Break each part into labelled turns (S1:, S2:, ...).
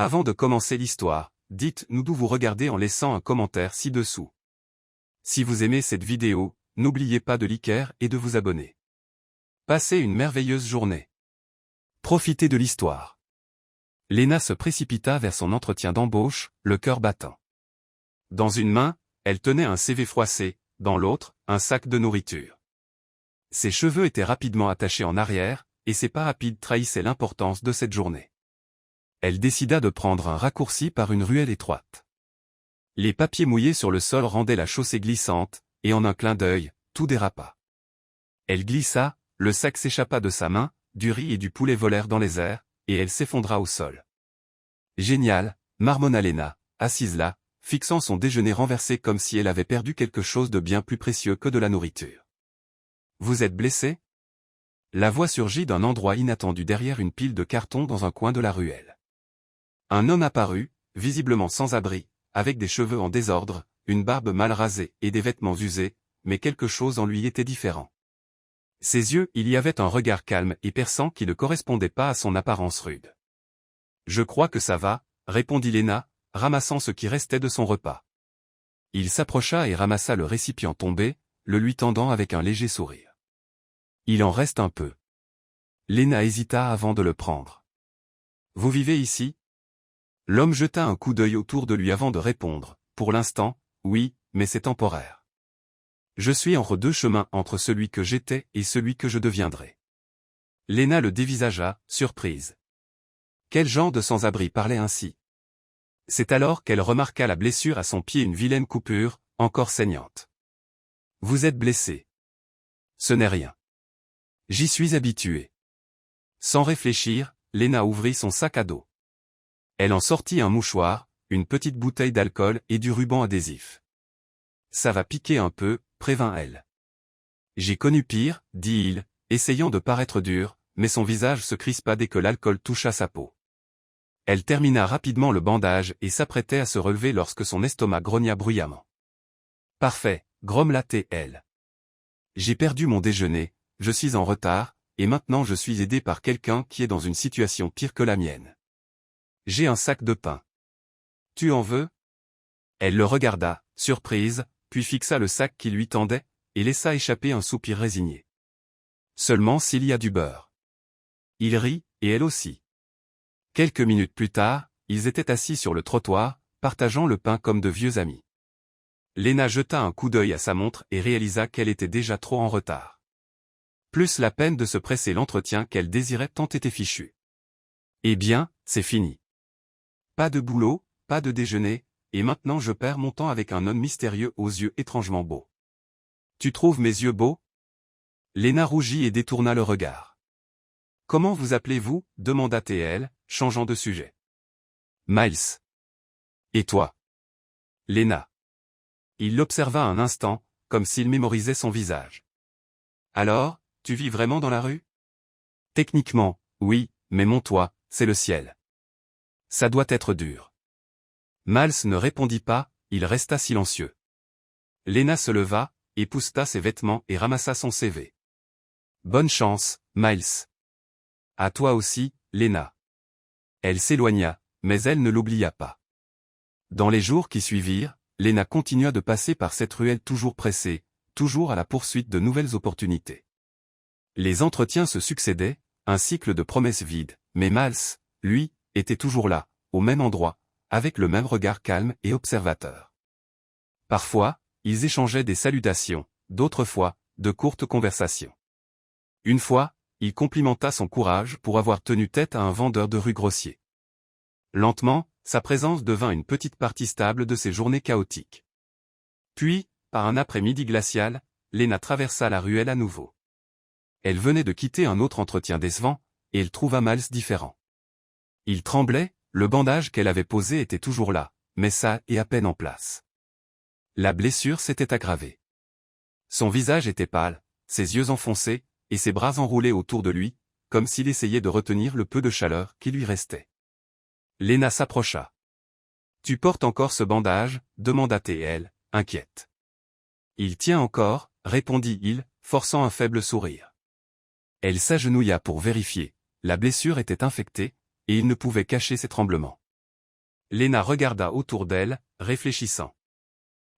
S1: Avant de commencer l'histoire, dites-nous d'où vous regardez en laissant un commentaire ci-dessous. Si vous aimez cette vidéo, n'oubliez pas de liker et de vous abonner. Passez une merveilleuse journée. Profitez de l'histoire. Léna se précipita vers son entretien d'embauche, le cœur battant. Dans une main, elle tenait un CV froissé, dans l'autre, un sac de nourriture. Ses cheveux étaient rapidement attachés en arrière, et ses pas rapides trahissaient l'importance de cette journée. Elle décida de prendre un raccourci par une ruelle étroite. Les papiers mouillés sur le sol rendaient la chaussée glissante, et en un clin d'œil, tout dérapa. Elle glissa, le sac s'échappa de sa main, du riz et du poulet volèrent dans les airs, et elle s'effondra au sol. Génial, marmonna Léna, assise là, fixant son déjeuner renversé comme si elle avait perdu quelque chose de bien plus précieux que de la nourriture. Vous êtes blessé ? La voix surgit d'un endroit inattendu derrière une pile de cartons dans un coin de la ruelle. Un homme apparut, visiblement sans abri, avec des cheveux en désordre, une barbe mal rasée et des vêtements usés, mais quelque chose en lui était différent. Ses yeux, il y avait un regard calme et perçant qui ne correspondait pas à son apparence rude. « Je crois que ça va », répondit Léna, ramassant ce qui restait de son repas. Il s'approcha et ramassa le récipient tombé, le lui tendant avec un léger sourire. « Il en reste un peu. » Léna hésita avant de le prendre. « Vous vivez ici ?» L'homme jeta un coup d'œil autour de lui avant de répondre. « Pour l'instant, oui, mais c'est temporaire. Je suis entre deux chemins entre celui que j'étais et celui que je deviendrai. » Léna le dévisagea, surprise. Quel genre de sans-abri parlait ainsi? C'est alors qu'elle remarqua la blessure à son pied, une vilaine coupure, encore saignante. « Vous êtes blessé. »« Ce n'est rien. J'y suis habituée. » Sans réfléchir, Léna ouvrit son sac à dos. Elle en sortit un mouchoir, une petite bouteille d'alcool et du ruban adhésif. « Ça va piquer un peu », prévint-elle. « J'ai connu pire, dit-il, essayant de paraître dur, mais son visage se crispa dès que l'alcool toucha sa peau. Elle termina rapidement le bandage et s'apprêtait à se relever lorsque son estomac grogna bruyamment. « Parfait, grommela-t-elle. J'ai perdu mon déjeuner, je suis en retard, et maintenant je suis aidé par quelqu'un qui est dans une situation pire que la mienne. J'ai un sac de pain. Tu en veux ?» Elle le regarda, surprise, puis fixa le sac qui lui tendait, et laissa échapper un soupir résigné. « Seulement s'il y a du beurre. » Il rit, et elle aussi. Quelques minutes plus tard, ils étaient assis sur le trottoir, partageant le pain comme de vieux amis. Léna jeta un coup d'œil à sa montre et réalisa qu'elle était déjà trop en retard. Plus la peine de se presser l'entretien qu'elle désirait tant était fichu. « Eh bien, c'est fini. Pas de boulot, pas de déjeuner, et maintenant je perds mon temps avec un homme mystérieux aux yeux étrangement beaux. Tu trouves mes yeux beaux ?» Léna rougit et détourna le regard. « Comment vous appelez-vous » demanda-t-elle, changeant de sujet. « Miles. »« Et toi ?» Léna. Il l'observa un instant, comme s'il mémorisait son visage. « Alors, tu vis vraiment dans la rue ?»« Techniquement, oui, mais mon toit, c'est le ciel. Ça doit être dur. » Miles ne répondit pas, il resta silencieux. Léna se leva, épousseta ses vêtements et ramassa son CV. « Bonne chance, Miles. »« À toi aussi, Léna. » Elle s'éloigna, mais elle ne l'oublia pas. Dans les jours qui suivirent, Léna continua de passer par cette ruelle toujours pressée, toujours à la poursuite de nouvelles opportunités. Les entretiens se succédaient, un cycle de promesses vides, mais Miles, lui, était toujours là, au même endroit, avec le même regard calme et observateur. Parfois, ils échangeaient des salutations, d'autres fois, de courtes conversations. Une fois, il complimenta son courage pour avoir tenu tête à un vendeur de rue grossier. Lentement, sa présence devint une petite partie stable de ses journées chaotiques. Puis, par un après-midi glacial, Léna traversa la ruelle à nouveau. Elle venait de quitter un autre entretien décevant, et elle trouva Miles différent. Il tremblait, le bandage qu'elle avait posé était toujours là, mais ça et à peine en place. La blessure s'était aggravée. Son visage était pâle, ses yeux enfoncés, et ses bras enroulés autour de lui, comme s'il essayait de retenir le peu de chaleur qui lui restait. Léna s'approcha. « Tu portes encore ce bandage » demanda-t-elle, inquiète. « Il tient encore » répondit-il, forçant un faible sourire. Elle s'agenouilla pour vérifier, la blessure était infectée, et il ne pouvait cacher ses tremblements. Léna regarda autour d'elle, réfléchissant.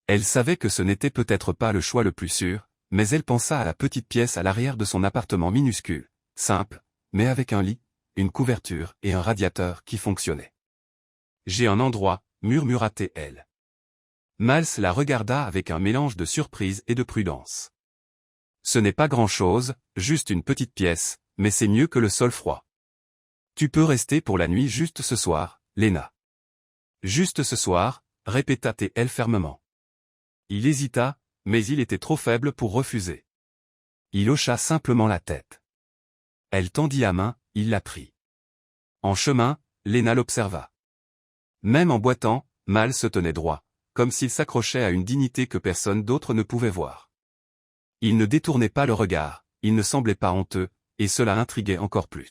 S1: Elle savait que ce n'était peut-être pas le choix le plus sûr, mais elle pensa à la petite pièce à l'arrière de son appartement minuscule, simple, mais avec un lit, une couverture et un radiateur qui fonctionnaient. J'ai un endroit, murmura-t-elle. Miles la regarda avec un mélange de surprise et de prudence. Ce n'est pas grand-chose, juste une petite pièce, mais c'est mieux que le sol froid. Tu peux rester pour la nuit juste ce soir, Léna. Juste ce soir, répéta-t-elle fermement. Il hésita, mais il était trop faible pour refuser. Il hocha simplement la tête. Elle tendit la main, il la prit. En chemin, Léna l'observa. Même en boitant, Miles se tenait droit, comme s'il s'accrochait à une dignité que personne d'autre ne pouvait voir. Il ne détournait pas le regard, il ne semblait pas honteux, et cela intriguait encore plus.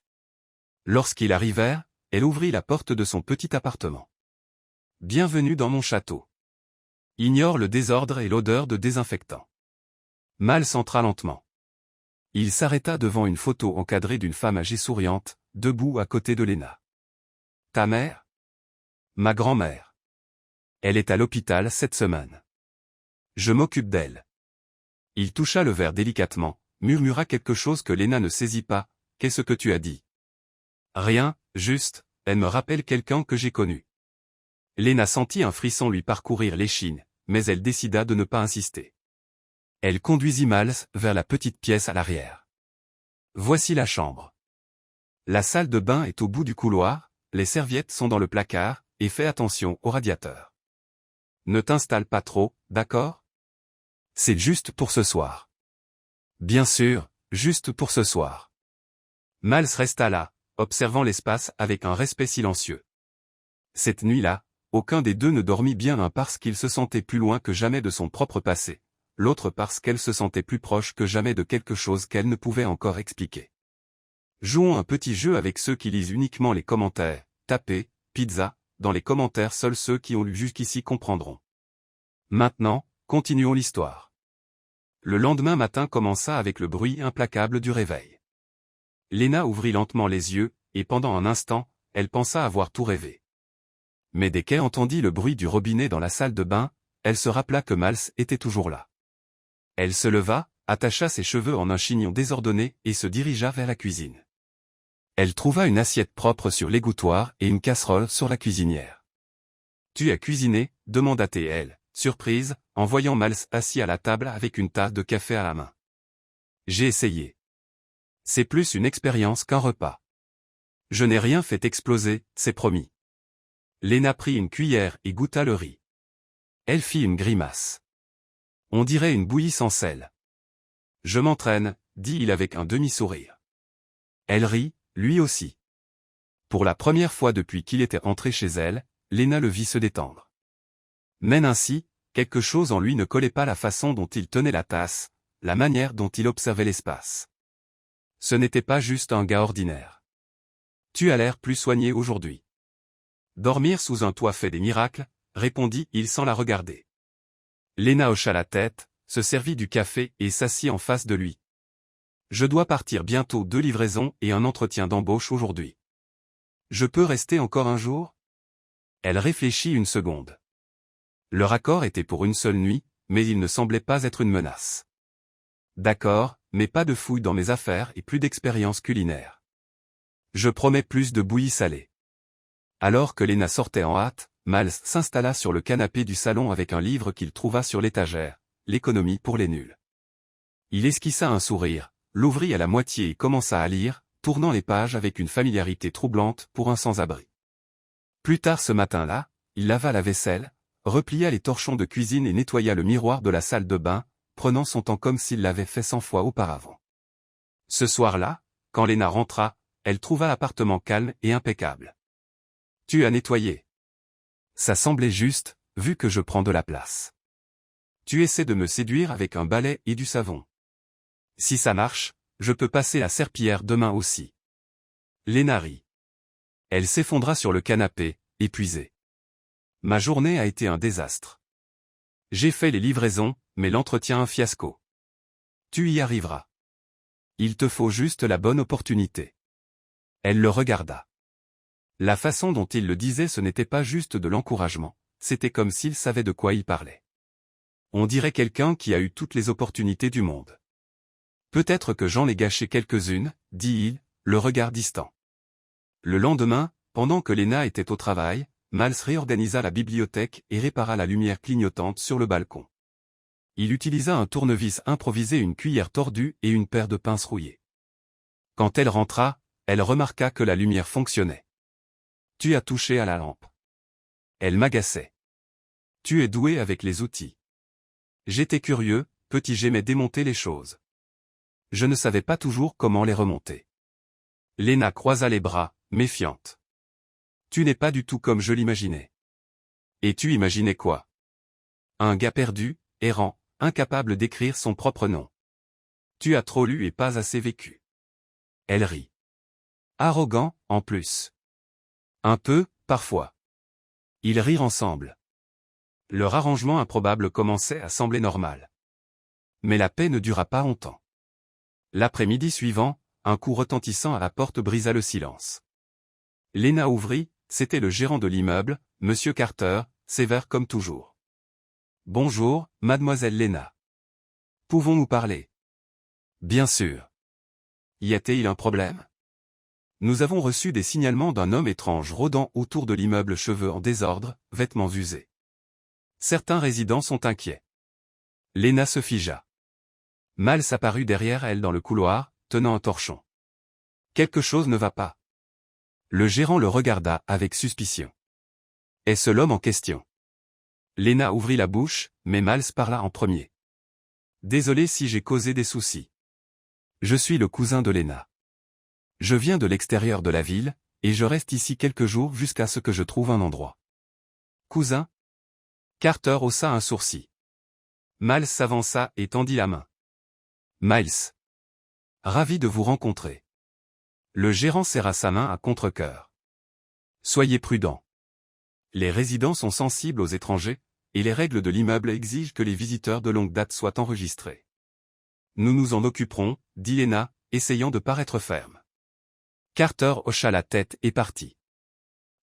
S1: Lorsqu'ils arrivèrent, elle ouvrit la porte de son petit appartement. « Bienvenue dans mon château. Ignore le désordre et l'odeur de désinfectant. » Miles entra lentement. Il s'arrêta devant une photo encadrée d'une femme âgée souriante, debout à côté de Léna. « Ta mère ? » ?»« Ma grand-mère. Elle est à l'hôpital cette semaine. Je m'occupe d'elle. » Il toucha le verre délicatement, murmura quelque chose que Léna ne saisit pas. « Qu'est-ce que tu as dit ? » ?»« Rien, juste, elle me rappelle quelqu'un que j'ai connu. » Léna sentit un frisson lui parcourir l'échine, mais elle décida de ne pas insister. Elle conduisit Miles vers la petite pièce à l'arrière. Voici la chambre. La salle de bain est au bout du couloir, les serviettes sont dans le placard, et fais attention au radiateur. Ne t'installe pas trop, d'accord ? C'est juste pour ce soir. Bien sûr, juste pour ce soir. Miles resta là, observant l'espace avec un respect silencieux. Cette nuit-là, aucun des deux ne dormit bien, l'un parce qu'il se sentait plus loin que jamais de son propre passé, l'autre parce qu'elle se sentait plus proche que jamais de quelque chose qu'elle ne pouvait encore expliquer. Jouons un petit jeu avec ceux qui lisent uniquement les commentaires. Tapez « pizza » dans les commentaires, seuls ceux qui ont lu jusqu'ici comprendront. Maintenant, continuons l'histoire. Le lendemain matin commença avec le bruit implacable du réveil. Léna ouvrit lentement les yeux, et pendant un instant, elle pensa avoir tout rêvé. Mais dès qu'elle entendit le bruit du robinet dans la salle de bain, elle se rappela que Miles était toujours là. Elle se leva, attacha ses cheveux en un chignon désordonné et se dirigea vers la cuisine. Elle trouva une assiette propre sur l'égouttoir et une casserole sur la cuisinière. « Tu as cuisiné ?» demanda-t-elle, surprise, en voyant Miles assis à la table avec une tasse de café à la main. « J'ai essayé. C'est plus une expérience qu'un repas. Je n'ai rien fait exploser, c'est promis. » Léna prit une cuillère et goûta le riz. Elle fit une grimace. « On dirait une bouillie sans sel. »« Je m'entraîne, » dit-il avec un demi-sourire. Elle rit, lui aussi. Pour la première fois depuis qu'il était entré chez elle, Léna le vit se détendre. Mais ainsi, quelque chose en lui ne collait pas, la façon dont il tenait la tasse, la manière dont il observait l'espace. Ce n'était pas juste un gars ordinaire. « Tu as l'air plus soigné aujourd'hui. »« Dormir sous un toit fait des miracles, » répondit-il sans la regarder. Léna hocha la tête, se servit du café et s'assit en face de lui. « Je dois partir bientôt, 2 livraisons et un entretien d'embauche aujourd'hui. Je peux rester encore un jour ?» Elle réfléchit une seconde. Leur accord était pour une seule nuit, mais il ne semblait pas être une menace. « D'accord, mais pas de fouilles dans mes affaires et plus d'expérience culinaire. Je promets plus de bouillie salée. » Alors que Léna sortait en hâte, Miles s'installa sur le canapé du salon avec un livre qu'il trouva sur l'étagère, « L'économie pour les nuls ». Il esquissa un sourire, l'ouvrit à la moitié et commença à lire, tournant les pages avec une familiarité troublante pour un sans-abri. Plus tard ce matin-là, il lava la vaisselle, replia les torchons de cuisine et nettoya le miroir de la salle de bain, prenant son temps comme s'il l'avait fait 100 fois auparavant. Ce soir-là, quand Léna rentra, elle trouva l'appartement calme et impeccable. « Tu as nettoyé. » »« Ça semblait juste, vu que je prends de la place. »« Tu essaies de me séduire avec un balai et du savon. » »« Si ça marche, je peux passer la serpillière demain aussi. » Léna rit. Elle s'effondra sur le canapé, épuisée. « Ma journée a été un désastre. J'ai fait les livraisons, mais l'entretien un fiasco. Tu y arriveras. Il te faut juste la bonne opportunité. » Elle le regarda. La façon dont il le disait, ce n'était pas juste de l'encouragement, c'était comme s'il savait de quoi il parlait. On dirait quelqu'un qui a eu toutes les opportunités du monde. Peut-être que j'en ai gâché quelques-unes, dit-il, le regard distant. Le lendemain, pendant que Lena était au travail, Miles réorganisa la bibliothèque et répara la lumière clignotante sur le balcon. Il utilisa un tournevis improvisé, une cuillère tordue et une paire de pinces rouillées. Quand elle rentra, elle remarqua que la lumière fonctionnait. « Tu as touché à la lampe. » Elle m'agaçait. « Tu es doué avec les outils. » J'étais curieux, petit, j'aimais démonter les choses. Je ne savais pas toujours comment les remonter. Lena croisa les bras, méfiante. « Tu n'es pas du tout comme je l'imaginais. » Et tu imaginais quoi? Un gars perdu, errant, incapable d'écrire son propre nom. Tu as trop lu et pas assez vécu. Elle rit. Arrogant, en plus. Un peu, parfois. Ils rirent ensemble. Leur arrangement improbable commençait à sembler normal. Mais la paix ne dura pas longtemps. L'après-midi suivant, un coup retentissant à la porte brisa le silence. Lena ouvrit, c'était le gérant de l'immeuble, Monsieur Carter, sévère comme toujours. « Bonjour, mademoiselle Lena. Pouvons-nous parler? » Bien sûr. Y a-t-il un problème? Nous avons reçu des signalements d'un homme étrange rôdant autour de l'immeuble, cheveux en désordre, vêtements usés. Certains résidents sont inquiets. Lena se figea. Miles apparut derrière elle dans le couloir, tenant un torchon. Quelque chose ne va pas. Le gérant le regarda avec suspicion. Est-ce l'homme en question? Lena ouvrit la bouche, mais Miles parla en premier. Désolé si j'ai causé des soucis. Je suis le cousin de Lena. Je viens de l'extérieur de la ville, et je reste ici quelques jours jusqu'à ce que je trouve un endroit. Cousin? Carter haussa un sourcil. Miles s'avança et tendit la main. Miles. Ravi de vous rencontrer. Le gérant serra sa main à contre-cœur. Soyez prudent. Les résidents sont sensibles aux étrangers, et les règles de l'immeuble exigent que les visiteurs de longue date soient enregistrés. Nous nous en occuperons, dit Lena, essayant de paraître ferme. Carter hocha la tête et partit.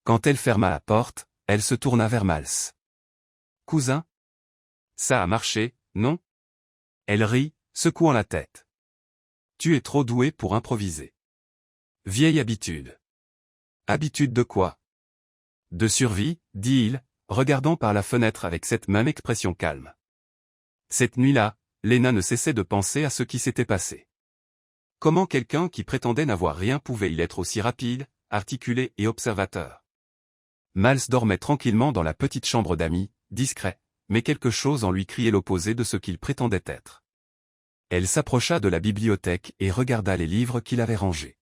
S1: Quand elle ferma la porte, elle se tourna vers Miles. Cousin? Ça a marché, non? Elle rit, secouant la tête. Tu es trop doué pour improviser. Vieille habitude. Habitude de quoi? De survie, dit-il, regardant par la fenêtre avec cette même expression calme. Cette nuit-là, Lena ne cessait de penser à ce qui s'était passé. Comment quelqu'un qui prétendait n'avoir rien pouvait-il être aussi rapide, articulé et observateur? Miles dormait tranquillement dans la petite chambre d'amis, discret, mais quelque chose en lui criait l'opposé de ce qu'il prétendait être. Elle s'approcha de la bibliothèque et regarda les livres qu'il avait rangés.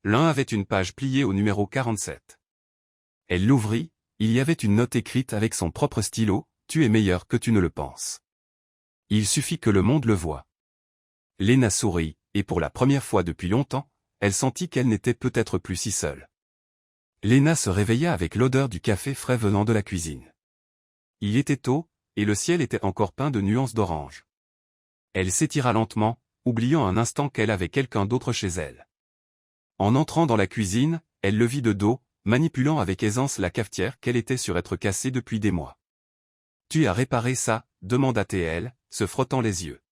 S1: L'un avait une page pliée au numéro 47. Elle l'ouvrit, il y avait une note écrite avec son propre stylo, « Tu es meilleur que tu ne le penses. Il suffit que le monde le voie. » Lena sourit, et pour la première fois depuis longtemps, elle sentit qu'elle n'était peut-être plus si seule. Lena se réveilla avec l'odeur du café frais venant de la cuisine. Il était tôt, et le ciel était encore peint de nuances d'orange. Elle s'étira lentement, oubliant un instant qu'elle avait quelqu'un d'autre chez elle. En entrant dans la cuisine, elle le vit de dos, manipulant avec aisance la cafetière qu'elle était sûre être cassée depuis des mois. « Tu as réparé ça ?» demanda-t-elle, se frottant les yeux.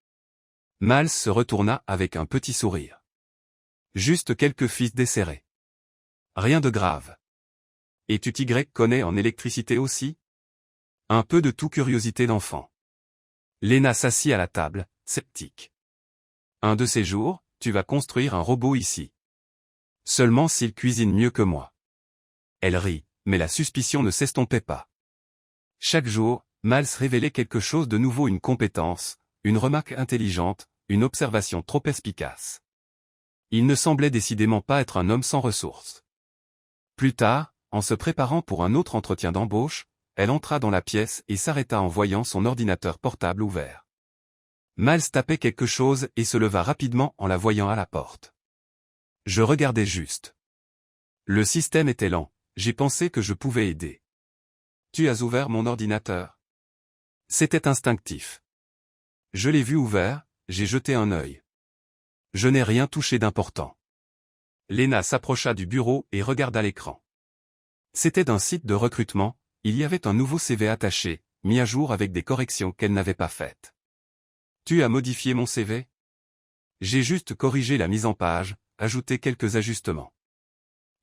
S1: Miles se retourna avec un petit sourire. Juste quelques fils desserrés. Rien de grave. Et tu t'y connais en électricité aussi? Un peu de tout, curiosité d'enfant. Lena s'assit à la table, sceptique. Un de ces jours, tu vas construire un robot ici. Seulement s'il cuisine mieux que moi. Elle rit, mais la suspicion ne s'estompait pas. Chaque jour, Miles révélait quelque chose de nouveau, une compétence, une remarque intelligente, une observation trop perspicace. Il ne semblait décidément pas être un homme sans ressources. Plus tard, en se préparant pour un autre entretien d'embauche, elle entra dans la pièce et s'arrêta en voyant son ordinateur portable ouvert. Miles tapait quelque chose et se leva rapidement en la voyant à la porte. Je regardais juste. Le système était lent, j'ai pensé que je pouvais aider. Tu as ouvert mon ordinateur? C'était instinctif. Je l'ai vu ouvert, j'ai jeté un œil. Je n'ai rien touché d'important. Lena s'approcha du bureau et regarda l'écran. C'était d'un site de recrutement, il y avait un nouveau CV attaché, mis à jour avec des corrections qu'elle n'avait pas faites. Tu as modifié mon CV? J'ai juste corrigé la mise en page, ajouté quelques ajustements.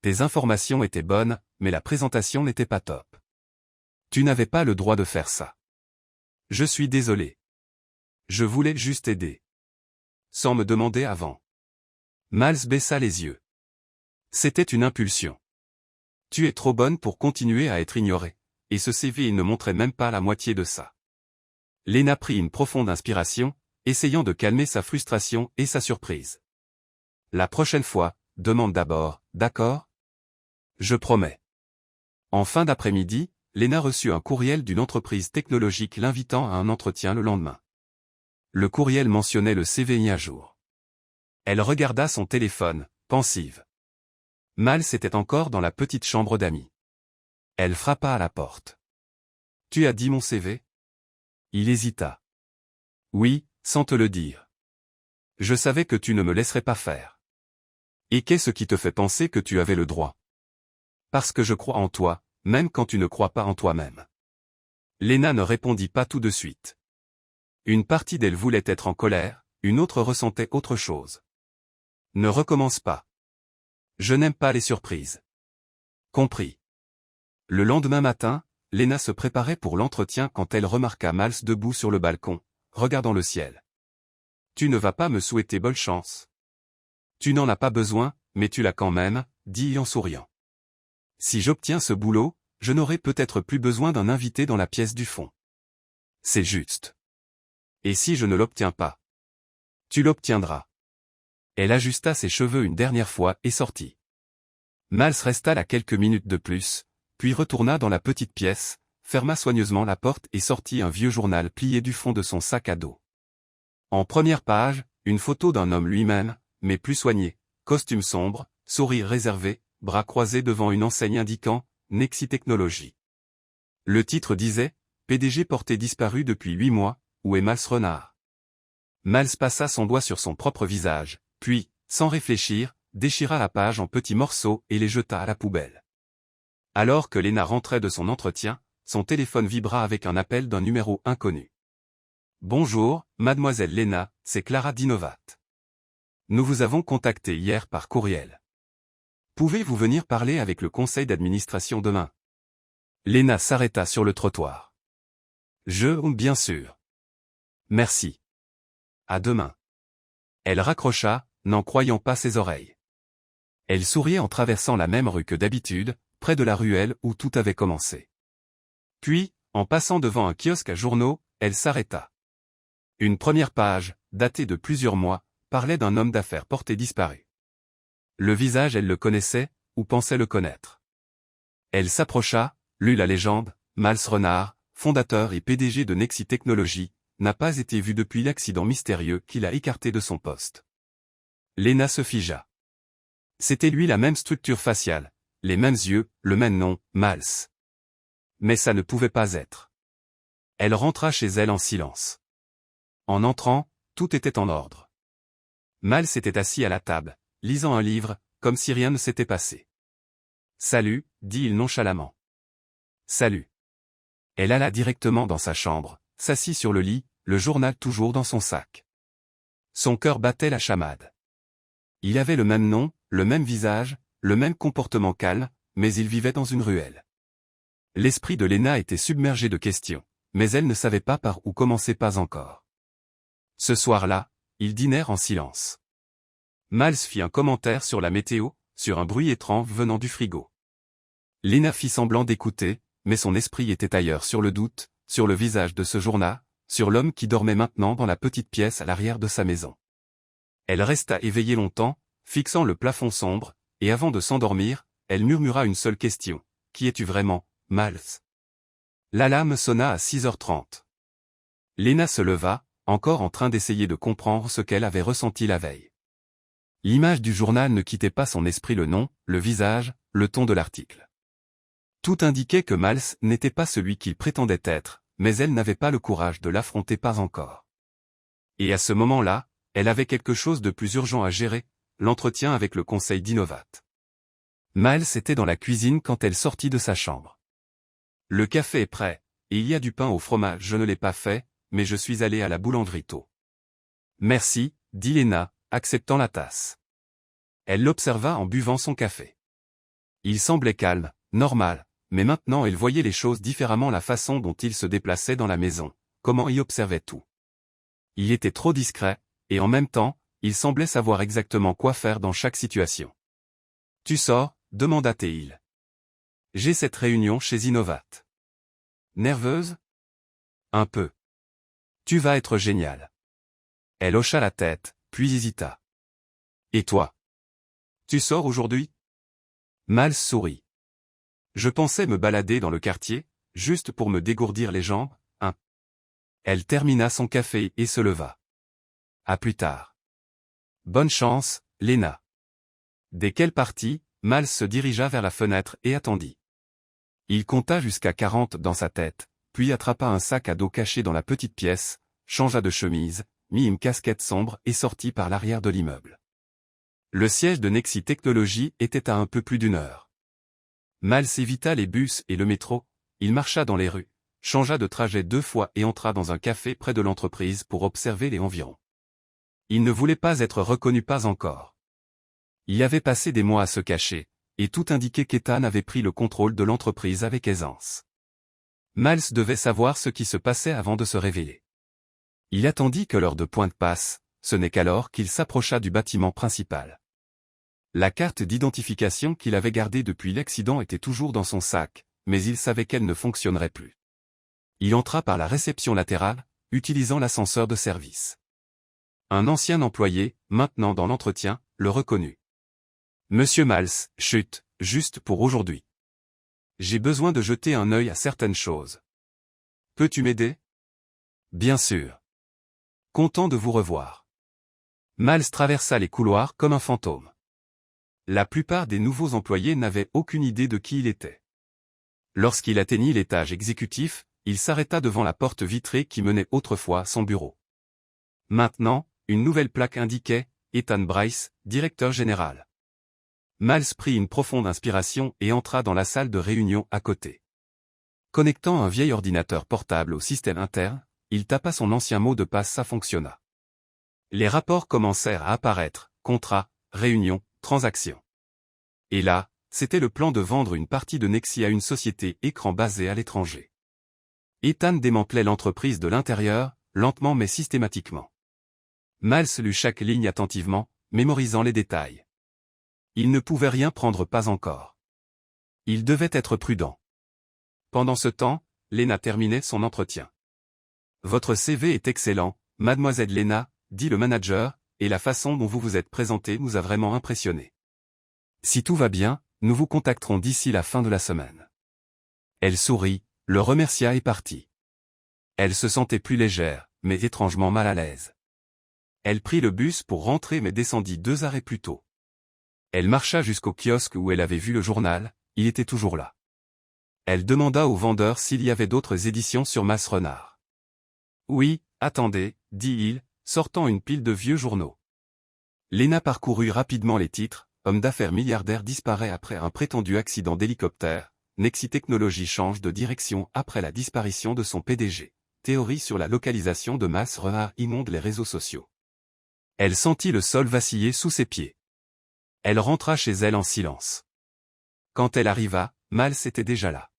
S1: Tes informations étaient bonnes, mais la présentation n'était pas top. Tu n'avais pas le droit de faire ça. Je suis désolé. Je voulais juste aider. Sans me demander avant. Miles baissa les yeux. C'était une impulsion. Tu es trop bonne pour continuer à être ignorée, et ce CV ne montrait même pas la moitié de ça. Lena prit une profonde inspiration, essayant de calmer sa frustration et sa surprise. La prochaine fois, demande d'abord, d'accord? Je promets. En fin d'après-midi, Lena reçut un courriel d'une entreprise technologique l'invitant à un entretien le lendemain. Le courriel mentionnait le CV mis à jour. Elle regarda son téléphone, pensive. Miles était encore dans la petite chambre d'amis. Elle frappa à la porte. « Tu as dit mon CV ?» Il hésita. « Oui, sans te le dire. Je savais que tu ne me laisserais pas faire. Et qu'est-ce qui te fait penser que tu avais le droit ? Parce que je crois en toi, même quand tu ne crois pas en toi-même. » Lena ne répondit pas tout de suite. Une partie d'elle voulait être en colère, une autre ressentait autre chose. « Ne recommence pas. Je n'aime pas les surprises. » Compris. Le lendemain matin, Lena se préparait pour l'entretien quand elle remarqua Miles debout sur le balcon, regardant le ciel. « Tu ne vas pas me souhaiter bonne chance. Tu n'en as pas besoin, mais tu l'as quand même, dit en souriant. Si j'obtiens ce boulot, je n'aurai peut-être plus besoin d'un invité dans la pièce du fond. C'est juste. Et si je ne l'obtiens pas? Tu l'obtiendras. » Elle ajusta ses cheveux une dernière fois et sortit. Miles resta là quelques minutes de plus, puis retourna dans la petite pièce, ferma soigneusement la porte et sortit un vieux journal plié du fond de son sac à dos. En première page, une photo d'un homme lui-même, mais plus soigné, costume sombre, sourire réservé, bras croisés devant une enseigne indiquant « Nexi Technologies ». Le titre disait « PDG porté disparu depuis 8 mois, où est Miles Renard ?» Miles passa son doigt sur son propre visage, puis, sans réfléchir, déchira la page en petits morceaux et les jeta à la poubelle. Alors que Lena rentrait de son entretien, son téléphone vibra avec un appel d'un numéro inconnu. « Bonjour, mademoiselle Lena, c'est Clara d'Innovat. Nous vous avons contacté hier par courriel. Pouvez-vous venir parler avec le conseil d'administration demain ?» Lena s'arrêta sur le trottoir. « Bien sûr. Merci. À demain. » Elle raccrocha, n'en croyant pas ses oreilles. Elle souriait en traversant la même rue que d'habitude, près de la ruelle où tout avait commencé. Puis, en passant devant un kiosque à journaux, elle s'arrêta. Une première page, datée de plusieurs mois, parlait d'un homme d'affaires porté disparu. Le visage elle le connaissait, ou pensait le connaître. Elle s'approcha, lut la légende, Miles Renard, fondateur et PDG de Nexi Technologies, n'a pas été vu depuis l'accident mystérieux qui l'a écarté de son poste. Lena se figea. C'était lui, la même structure faciale, les mêmes yeux, le même nom, Miles. Mais ça ne pouvait pas être. Elle rentra chez elle en silence. En entrant, tout était en ordre. Miles était assis à la table, lisant un livre, comme si rien ne s'était passé. « Salut », dit-il nonchalamment. « Salut. » Elle alla directement dans sa chambre, s'assit sur le lit, le journal toujours dans son sac. Son cœur battait la chamade. Il avait le même nom, le même visage, le même comportement calme, mais il vivait dans une ruelle. L'esprit de Lena était submergé de questions, mais elle ne savait pas par où commencer, pas encore. Ce soir-là, ils dînèrent en silence. Miles fit un commentaire sur la météo, sur un bruit étrange venant du frigo. Lena fit semblant d'écouter, mais son esprit était ailleurs, sur le doute, sur le visage de ce journal, sur l'homme qui dormait maintenant dans la petite pièce à l'arrière de sa maison. Elle resta éveillée longtemps, fixant le plafond sombre, et avant de s'endormir, elle murmura une seule question. « Qui es-tu vraiment, Miles ?» L'alarme sonna à 6h30. Lena se leva, encore en train d'essayer de comprendre ce qu'elle avait ressenti la veille. L'image du journal ne quittait pas son esprit, le nom, le visage, le ton de l'article. Tout indiquait que Miles n'était pas celui qu'il prétendait être, mais elle n'avait pas le courage de l'affronter, pas encore. Et à ce moment-là, elle avait quelque chose de plus urgent à gérer, l'entretien avec le conseil d'Innovat. Miles était dans la cuisine quand elle sortit de sa chambre. Le café est prêt, et il y a du pain au fromage. Je ne l'ai pas fait, mais je suis allé à la boulangerie tôt. Merci, dit Lena, acceptant la tasse. Elle l'observa en buvant son café. Il semblait calme, normal, mais maintenant elle voyait les choses différemment, la façon dont il se déplaçait dans la maison, comment y observait tout. Il était trop discret, et en même temps, il semblait savoir exactement quoi faire dans chaque situation. « Tu sors ?» demanda Théil. « J'ai cette réunion chez Innovat. »« Nerveuse ? » ?»« Un peu. »« Tu vas être génial. » Elle hocha la tête, puis hésita. « Et toi ? Tu sors aujourd'hui ? » Miles sourit. « Je pensais me balader dans le quartier, juste pour me dégourdir les jambes, hein. » Elle termina son café et se leva. « À plus tard. »« Bonne chance, Lena. » Dès qu'elle partit, Miles se dirigea vers la fenêtre et attendit. Il compta jusqu'à 40 dans sa tête, puis attrapa un sac à dos caché dans la petite pièce, changea de chemise, mit une casquette sombre et sortit par l'arrière de l'immeuble. Le siège de Nexi Technologies était à un peu plus d'une heure. Miles évita les bus et le métro, il marcha dans les rues, changea de trajet 2 fois et entra dans un café près de l'entreprise pour observer les environs. Il ne voulait pas être reconnu, pas encore. Il avait passé des mois à se cacher, et tout indiquait qu'Ethan avait pris le contrôle de l'entreprise avec aisance. Miles devait savoir ce qui se passait avant de se révéler. Il attendit que l'heure de pointe passe, ce n'est qu'alors qu'il s'approcha du bâtiment principal. La carte d'identification qu'il avait gardée depuis l'accident était toujours dans son sac, mais il savait qu'elle ne fonctionnerait plus. Il entra par la réception latérale, utilisant l'ascenseur de service. Un ancien employé, maintenant dans l'entretien, le reconnut. « Monsieur Miles, chut, juste pour aujourd'hui. J'ai besoin de jeter un œil à certaines choses. Peux-tu m'aider ? » « Bien sûr. Content de vous revoir. » Miles traversa les couloirs comme un fantôme. La plupart des nouveaux employés n'avaient aucune idée de qui il était. Lorsqu'il atteignit l'étage exécutif, il s'arrêta devant la porte vitrée qui menait autrefois à son bureau. Maintenant, une nouvelle plaque indiquait « Ethan Bryce, directeur général ». Miles prit une profonde inspiration et entra dans la salle de réunion à côté. Connectant un vieil ordinateur portable au système interne, il tapa son ancien mot de passe, ça fonctionna. Les rapports commencèrent à apparaître, contrats, réunions, transactions. Et là, c'était le plan de vendre une partie de Nexi à une société écran basée à l'étranger. Ethan démantelait l'entreprise de l'intérieur, lentement mais systématiquement. Miles lut chaque ligne attentivement, mémorisant les détails. Il ne pouvait rien prendre, pas encore. Il devait être prudent. Pendant ce temps, Lena terminait son entretien. « Votre CV est excellent, mademoiselle Lena, » dit le manager, « et la façon dont vous vous êtes présentée nous a vraiment impressionnés. Si tout va bien, nous vous contacterons d'ici la fin de la semaine. » Elle sourit, le remercia et partit. Elle se sentait plus légère, mais étrangement mal à l'aise. Elle prit le bus pour rentrer mais descendit 2 arrêts plus tôt. Elle marcha jusqu'au kiosque où elle avait vu le journal, il était toujours là. Elle demanda au vendeur s'il y avait d'autres éditions sur Masse Renard. « Oui, attendez, » dit-il, sortant une pile de vieux journaux. Lena parcourut rapidement les titres. Homme d'affaires milliardaire disparaît après un prétendu accident d'hélicoptère. Nexi Technologies change de direction après la disparition de son PDG. Théorie sur la localisation de Masse Renard inonde les réseaux sociaux. Elle sentit le sol vaciller sous ses pieds. Elle rentra chez elle en silence. Quand elle arriva, Miles était déjà là.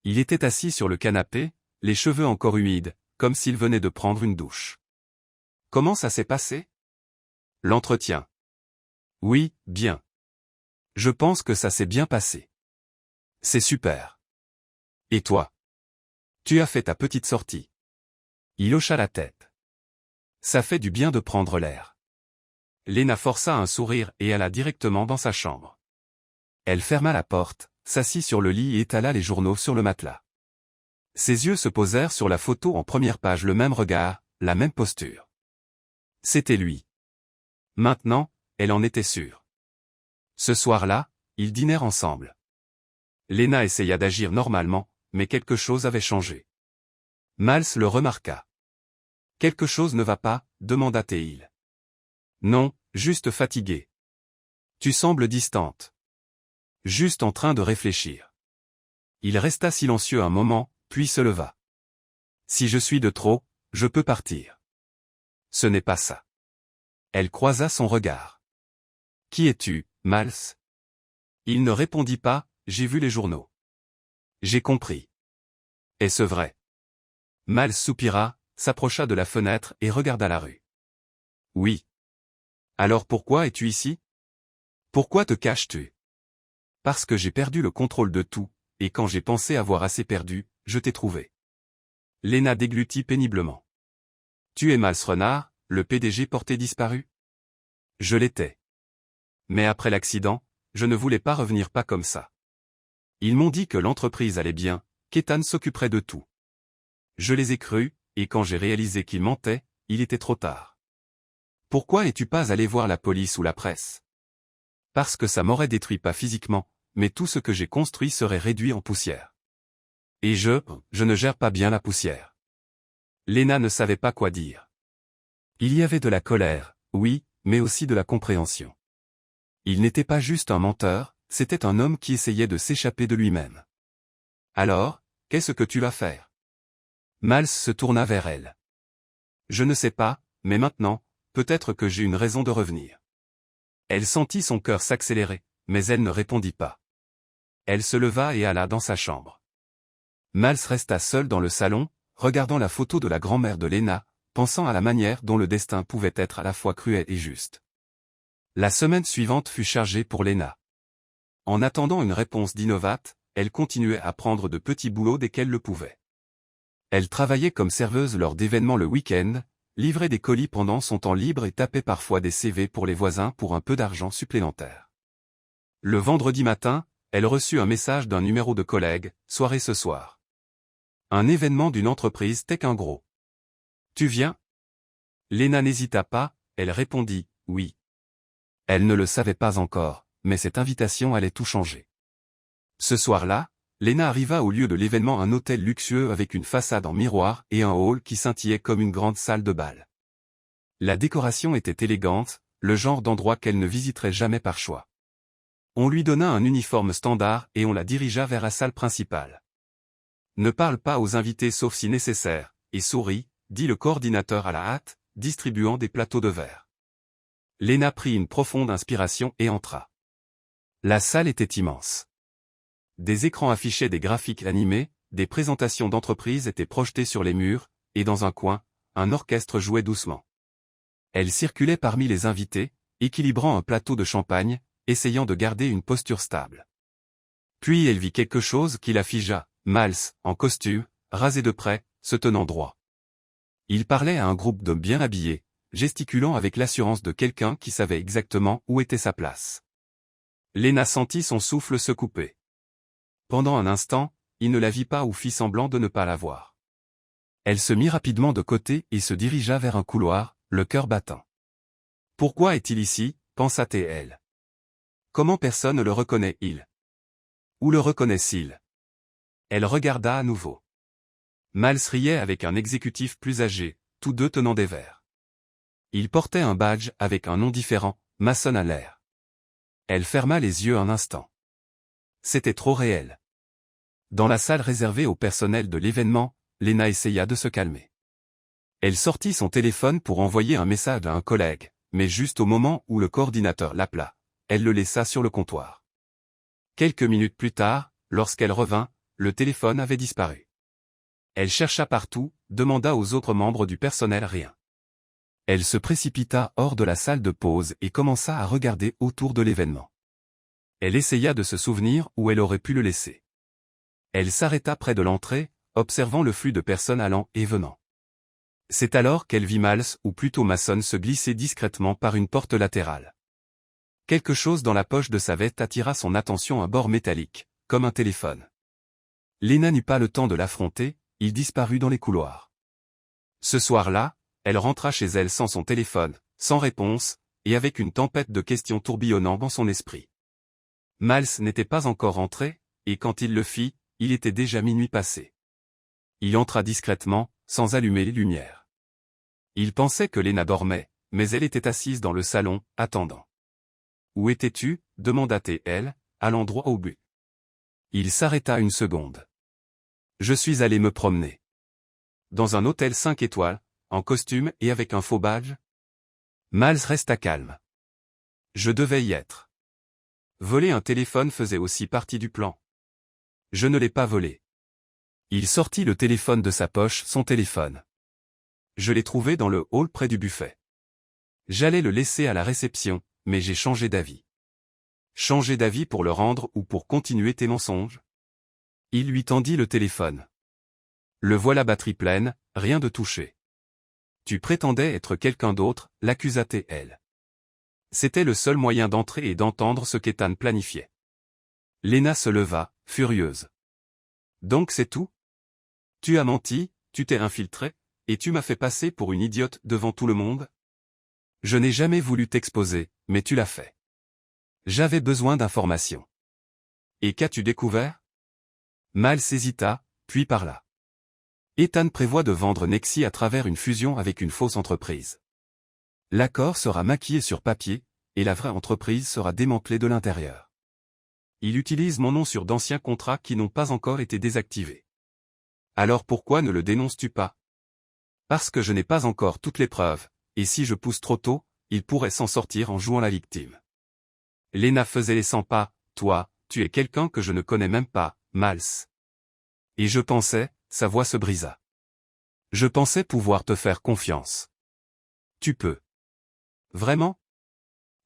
S1: Il était assis sur le canapé, les cheveux encore humides, comme s'il venait de prendre une douche. « Comment ça s'est passé ? » « L'entretien. »« Oui, bien. Je pense que ça s'est bien passé. »« C'est super. »« Et toi ? Tu as fait ta petite sortie. » Il hocha la tête. « Ça fait du bien de prendre l'air. » Lena força un sourire et alla directement dans sa chambre. Elle ferma la porte, s'assit sur le lit et étala les journaux sur le matelas. Ses yeux se posèrent sur la photo en première page, le même regard, la même posture. C'était lui. Maintenant, elle en était sûre. Ce soir-là, ils dînèrent ensemble. Lena essaya d'agir normalement, mais quelque chose avait changé. Miles le remarqua. « Quelque chose ne va pas ?» demanda-t-il. « Non, juste fatiguée. Tu sembles distante. » Juste en train de réfléchir. Il resta silencieux un moment, puis se leva. Si je suis de trop, je peux partir. Ce n'est pas ça. Elle croisa son regard. Qui es-tu, Miles? Il ne répondit pas, j'ai vu les journaux. J'ai compris. Est-ce vrai? Miles soupira, s'approcha de la fenêtre et regarda la rue. Oui. Alors pourquoi es-tu ici? Pourquoi te caches-tu? Parce que j'ai perdu le contrôle de tout, et quand j'ai pensé avoir assez perdu, je t'ai trouvé. Lena déglutit péniblement. Tu es Miles Renard, le PDG porté disparu? Je l'étais. Mais après l'accident, je ne voulais pas revenir pas comme ça. Ils m'ont dit que l'entreprise allait bien, qu'Ethan s'occuperait de tout. Je les ai crus, et quand j'ai réalisé qu'ils mentaient, il était trop tard. Pourquoi es-tu pas allé voir la police ou la presse? Parce que ça m'aurait détruit pas physiquement, mais tout ce que j'ai construit serait réduit en poussière. Et je ne gère pas bien la poussière. Lena ne savait pas quoi dire. Il y avait de la colère, oui, mais aussi de la compréhension. Il n'était pas juste un menteur, c'était un homme qui essayait de s'échapper de lui-même. Alors, qu'est-ce que tu vas faire? Miles se tourna vers elle. Je ne sais pas, mais maintenant, peut-être que j'ai une raison de revenir. Elle sentit son cœur s'accélérer, mais elle ne répondit pas. Elle se leva et alla dans sa chambre. Miles resta seul dans le salon, regardant la photo de la grand-mère de Lena, pensant à la manière dont le destin pouvait être à la fois cruel et juste. La semaine suivante fut chargée pour Lena. En attendant une réponse d'Innovat, elle continuait à prendre de petits boulots dès qu'elle le pouvait. Elle travaillait comme serveuse lors d'événements le week-end, livrait des colis pendant son temps libre et tapait parfois des CV pour les voisins pour un peu d'argent supplémentaire. Le vendredi matin, elle reçut un message d'un numéro de collègue, soirée ce soir. Un événement d'une entreprise tech un gros. Tu viens? Lena n'hésita pas, elle répondit, oui. Elle ne le savait pas encore, mais cette invitation allait tout changer. Ce soir-là, Lena arriva au lieu de l'événement, un hôtel luxueux avec une façade en miroir et un hall qui scintillait comme une grande salle de bal. La décoration était élégante, le genre d'endroit qu'elle ne visiterait jamais par choix. On lui donna un uniforme standard et on la dirigea vers la salle principale. Ne parle pas aux invités sauf si nécessaire, et souris, dit le coordinateur à la hâte, distribuant des plateaux de verre. Lena prit une profonde inspiration et entra. La salle était immense. Des écrans affichaient des graphiques animés, des présentations d'entreprises étaient projetées sur les murs, et dans un coin, un orchestre jouait doucement. Elle circulait parmi les invités, équilibrant un plateau de champagne, essayant de garder une posture stable. Puis elle vit quelque chose qui la figea, Miles, en costume, rasé de près, se tenant droit. Il parlait à un groupe d'hommes bien habillés, gesticulant avec l'assurance de quelqu'un qui savait exactement où était sa place. Lena sentit son souffle se couper. Pendant un instant, il ne la vit pas ou fit semblant de ne pas la voir. Elle se mit rapidement de côté et se dirigea vers un couloir, le cœur battant. Pourquoi est-il ici, pensa-t-elle. Comment personne ne le reconnaît-il? Où le reconnaît-il? Elle regarda à nouveau. Miles riait avec un exécutif plus âgé, tous deux tenant des verres. Il portait un badge avec un nom différent, Mason à l'air. Elle ferma les yeux un instant. C'était trop réel. Dans la salle réservée au personnel de l'événement, Lena essaya de se calmer. Elle sortit son téléphone pour envoyer un message à un collègue, mais juste au moment où le coordinateur l'appela, elle le laissa sur le comptoir. Quelques minutes plus tard, lorsqu'elle revint, le téléphone avait disparu. Elle chercha partout, demanda aux autres membres du personnel, rien. Elle se précipita hors de la salle de pause et commença à regarder autour de l'événement. Elle essaya de se souvenir où elle aurait pu le laisser. Elle s'arrêta près de l'entrée, observant le flux de personnes allant et venant. C'est alors qu'elle vit Miles, ou plutôt Mason, se glisser discrètement par une porte latérale. Quelque chose dans la poche de sa veste attira son attention, un bord métallique, comme un téléphone. Lena n'eut pas le temps de l'affronter, il disparut dans les couloirs. Ce soir-là, elle rentra chez elle sans son téléphone, sans réponse, et avec une tempête de questions tourbillonnant dans son esprit. Miles n'était pas encore rentré, et quand il le fit, il était déjà minuit passé. Il entra discrètement, sans allumer les lumières. Il pensait que Lena dormait, mais elle était assise dans le salon, attendant. « Où étais-tu » demanda-t-elle, allant droit au but. Il s'arrêta une seconde. Je suis allé me promener. Dans un hôtel 5 étoiles, en costume et avec un faux badge? Miles resta calme. Je devais y être. Voler un téléphone faisait aussi partie du plan. Je ne l'ai pas volé. Il sortit le téléphone de sa poche, son téléphone. Je l'ai trouvé dans le hall près du buffet. J'allais le laisser à la réception, mais j'ai changé d'avis. Changer d'avis pour le rendre ou pour continuer tes mensonges? Il lui tendit le téléphone. Le voilà batterie pleine, rien de touché. Tu prétendais être quelqu'un d'autre, l'accusa-t-elle. C'était le seul moyen d'entrer et d'entendre ce qu'Ethan planifiait. Lena se leva, furieuse. Donc c'est tout? Tu as menti, tu t'es infiltré, et tu m'as fait passer pour une idiote devant tout le monde? Je n'ai jamais voulu t'exposer, mais tu l'as fait. J'avais besoin d'informations. Et qu'as-tu découvert? Miles hésita, puis parla. Ethan prévoit de vendre Nexi à travers une fusion avec une fausse entreprise. L'accord sera maquillé sur papier, et la vraie entreprise sera démantelée de l'intérieur. Il utilise mon nom sur d'anciens contrats qui n'ont pas encore été désactivés. Alors pourquoi ne le dénonces-tu pas? Parce que je n'ai pas encore toutes les preuves, et si je pousse trop tôt, il pourrait s'en sortir en jouant la victime. Lena faisait les 100 pas, toi, tu es quelqu'un que je ne connais même pas, Miles. Et je pensais, sa voix se brisa. Je pensais pouvoir te faire confiance. Tu peux. Vraiment?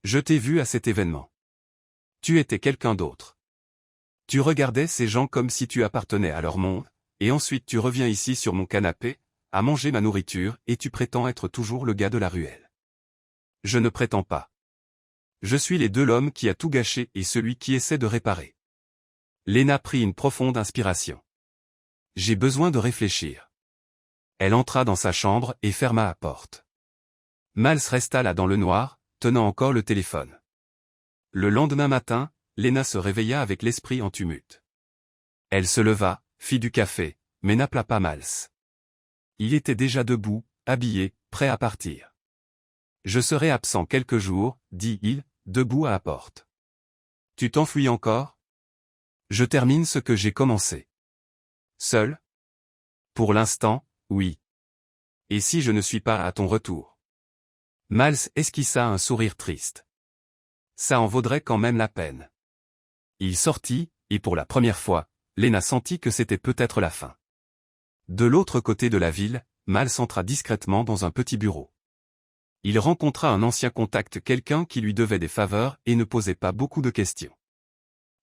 S1: Je t'ai vu à cet événement. Tu étais quelqu'un d'autre. Tu regardais ces gens comme si tu appartenais à leur monde, et ensuite tu reviens ici sur mon canapé, à manger ma nourriture et tu prétends être toujours le gars de la ruelle. Je ne prétends pas. Je suis les deux l'homme qui a tout gâché et celui qui essaie de réparer. Lena prit une profonde inspiration. J'ai besoin de réfléchir. Elle entra dans sa chambre et ferma la porte. Miles resta là dans le noir, tenant encore le téléphone. Le lendemain matin, Lena se réveilla avec l'esprit en tumulte. Elle se leva, fit du café, mais n'appela pas Miles. Il était déjà debout, habillé, prêt à partir. Je serai absent quelques jours, dit-il, debout à la porte. Tu t'enfuis encore? Je termine ce que j'ai commencé. Seul? Pour l'instant, oui. Et si je ne suis pas à ton retour? Miles esquissa un sourire triste. Ça en vaudrait quand même la peine. Il sortit, et pour la première fois, Lena sentit que c'était peut-être la fin. De l'autre côté de la ville, Miles entra discrètement dans un petit bureau. Il rencontra un ancien contact, quelqu'un qui lui devait des faveurs et ne posait pas beaucoup de questions.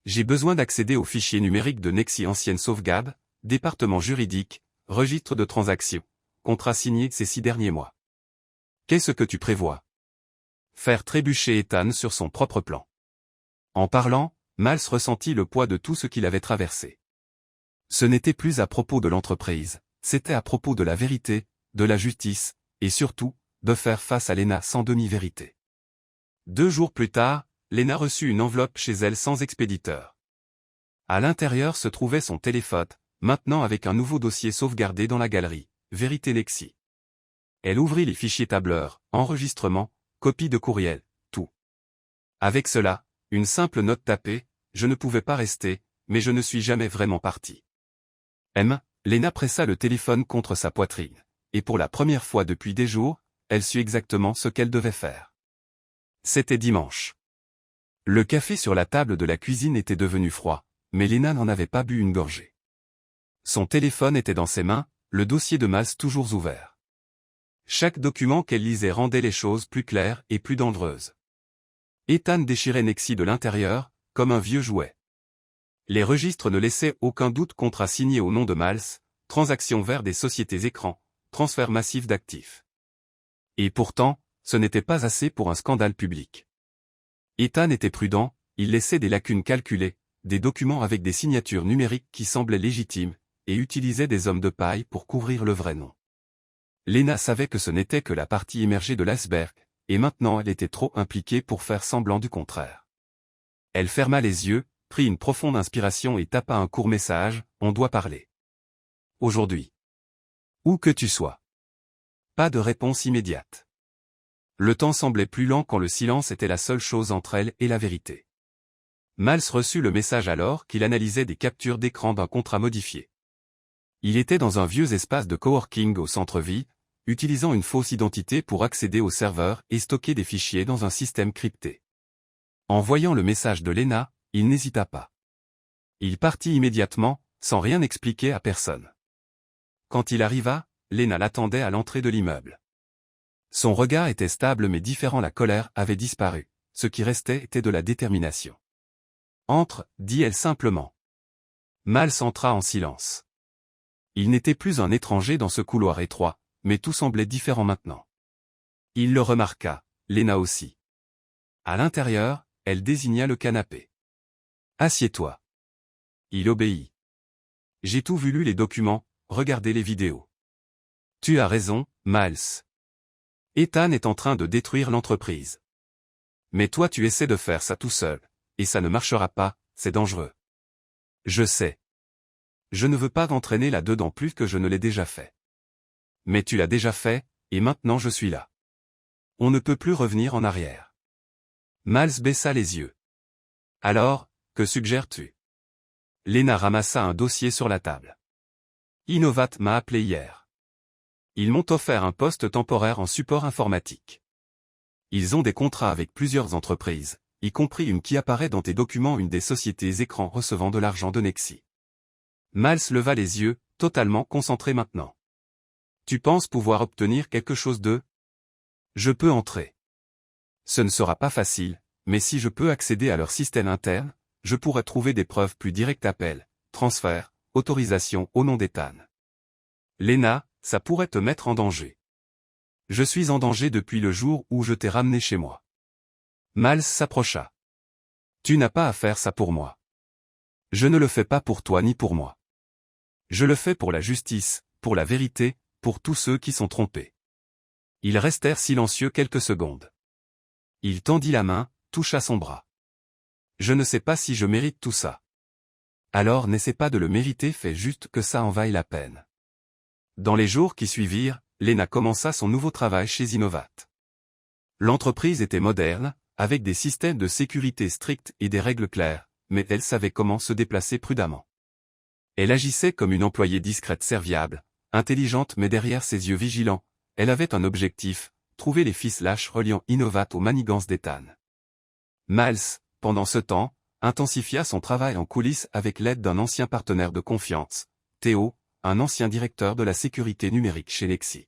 S1: J'ai besoin d'accéder aux fichiers numériques de Nexi, ancienne sauvegarde, département juridique, registre de transactions, contrat signé ces 6 derniers mois. Qu'est-ce que tu prévois? Faire trébucher Ethan sur son propre plan. En parlant, Miles ressentit le poids de tout ce qu'il avait traversé. Ce n'était plus à propos de l'entreprise, c'était à propos de la vérité, de la justice, et surtout, de faire face à Lena sans demi-vérité. 2 jours plus tard, Lena reçut une enveloppe chez elle sans expéditeur. À l'intérieur se trouvait son téléphone, maintenant avec un nouveau dossier sauvegardé dans la galerie, Vérité Nexi. Elle ouvrit les fichiers tableurs, enregistrements, copies de courriel, tout. Avec cela, une simple note tapée, je ne pouvais pas rester, mais je ne suis jamais vraiment parti. Lena pressa le téléphone contre sa poitrine, et pour la première fois depuis des jours, elle sut exactement ce qu'elle devait faire. C'était dimanche. Le café sur la table de la cuisine était devenu froid, mais Lena n'en avait pas bu une gorgée. Son téléphone était dans ses mains, le dossier de Miles toujours ouvert. Chaque document qu'elle lisait rendait les choses plus claires et plus dangereuses. Ethan déchirait Nexi de l'intérieur, comme un vieux jouet. Les registres ne laissaient aucun doute, contrat signé au nom de Miles, transactions vers des sociétés écrans, transfert massif d'actifs. Et pourtant, ce n'était pas assez pour un scandale public. Ethan était prudent, il laissait des lacunes calculées, des documents avec des signatures numériques qui semblaient légitimes, et utilisait des hommes de paille pour couvrir le vrai nom. Lena savait que ce n'était que la partie émergée de l'iceberg, et maintenant elle était trop impliquée pour faire semblant du contraire. Elle ferma les yeux, prit une profonde inspiration et tapa un court message, on doit parler. Aujourd'hui. Où que tu sois. Pas de réponse immédiate. Le temps semblait plus lent quand le silence était la seule chose entre elle et la vérité. Miles reçut le message alors qu'il analysait des captures d'écran d'un contrat modifié. Il était dans un vieux espace de coworking au centre-ville, utilisant une fausse identité pour accéder au serveur et stocker des fichiers dans un système crypté. En voyant le message de Lena, il n'hésita pas. Il partit immédiatement, sans rien expliquer à personne. Quand il arriva, Lena l'attendait à l'entrée de l'immeuble. Son regard était stable mais différent, la colère avait disparu, ce qui restait était de la détermination. « Entre » dit-elle simplement. Miles entra en silence. Il n'était plus un étranger dans ce couloir étroit, mais tout semblait différent maintenant. Il le remarqua, Lena aussi. À l'intérieur, elle désigna le canapé. « Assieds-toi. » Il obéit. « J'ai tout vu, lu les documents, regardé les vidéos. » « Tu as raison, Miles. Ethan est en train de détruire l'entreprise. Mais toi tu essaies de faire ça tout seul, et ça ne marchera pas, c'est dangereux. Je sais. Je ne veux pas t'entraîner là-dedans plus que je ne l'ai déjà fait. Mais tu l'as déjà fait, et maintenant je suis là. On ne peut plus revenir en arrière. » Miles baissa les yeux. « Alors, que suggères-tu » Lena ramassa un dossier sur la table. « Innovat m'a appelé hier. Ils m'ont offert un poste temporaire en support informatique. Ils ont des contrats avec plusieurs entreprises, y compris une qui apparaît dans tes documents, une des sociétés écrans recevant de l'argent de Nexi. » Miles leva les yeux, totalement concentré maintenant. « Tu penses pouvoir obtenir quelque chose d'eux ? Je peux entrer. Ce ne sera pas facile, mais si je peux accéder à leur système interne, je pourrais trouver des preuves plus directes, appel, transfert, autorisation au nom d'Ethan. Lena, ça pourrait te mettre en danger. Je suis en danger depuis le jour où je t'ai ramené chez moi. » Miles s'approcha. « Tu n'as pas à faire ça pour moi. Je ne le fais pas pour toi ni pour moi. Je le fais pour la justice, pour la vérité, pour tous ceux qui sont trompés. » Ils restèrent silencieux quelques secondes. Il tendit la main, toucha son bras. « Je ne sais pas si je mérite tout ça. » Alors n'essaie pas de le mériter, fais juste que ça en vaille la peine. Dans les jours qui suivirent, Lena commença son nouveau travail chez Innovat. L'entreprise était moderne, avec des systèmes de sécurité stricts et des règles claires, mais elle savait comment se déplacer prudemment. Elle agissait comme une employée discrète, serviable, intelligente, mais derrière ses yeux vigilants, elle avait un objectif, trouver les fils lâches reliant Innovat aux manigances d'Ethan. Miles, pendant ce temps, intensifia son travail en coulisses avec l'aide d'un ancien partenaire de confiance, Theo, un ancien directeur de la sécurité numérique chez Nexi.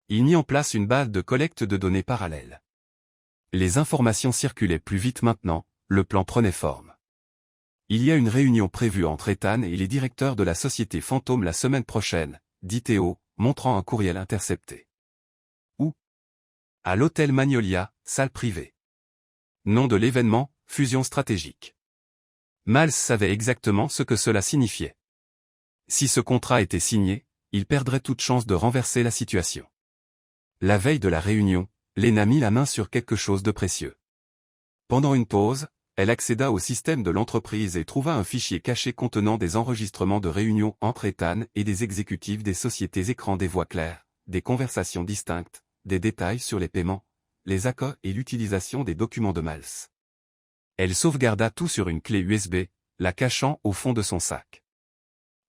S1: Il mit en place une base de collecte de données parallèle. Les informations circulaient plus vite maintenant, le plan prenait forme. Il y a une réunion prévue entre Ethan et les directeurs de la société Fantôme la semaine prochaine, dit Theo, montrant un courriel intercepté. Où ? À l'hôtel Magnolia, salle privée. Nom de l'événement, fusion stratégique. Miles savait exactement ce que cela signifiait. Si ce contrat était signé, il perdrait toute chance de renverser la situation. La veille de la réunion, Lena mit la main sur quelque chose de précieux. Pendant une pause, elle accéda au système de l'entreprise et trouva un fichier caché contenant des enregistrements de réunions entre Ethan et des exécutifs des sociétés écrans, des voix claires, des conversations distinctes, des détails sur les paiements, les accords et l'utilisation des documents de Miles. Elle sauvegarda tout sur une clé USB, la cachant au fond de son sac.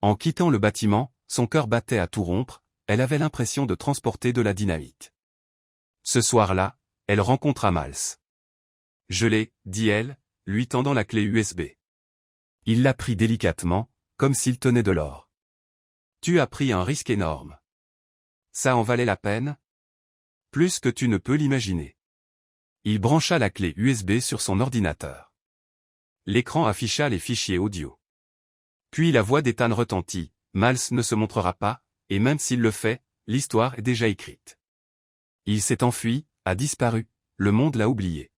S1: En quittant le bâtiment, son cœur battait à tout rompre, elle avait l'impression de transporter de la dynamite. Ce soir-là, elle rencontra Miles. « Je l'ai, » dit-elle, lui tendant la clé USB. Il la prit délicatement, comme s'il tenait de l'or. « Tu as pris un risque énorme. Ça en valait la peine ? Plus que tu ne peux l'imaginer. » Il brancha la clé USB sur son ordinateur. L'écran afficha les fichiers audio. Puis la voix d'Ethan retentit, « Miles ne se montrera pas, et même s'il le fait, l'histoire est déjà écrite. Il s'est enfui, a disparu, le monde l'a oublié. »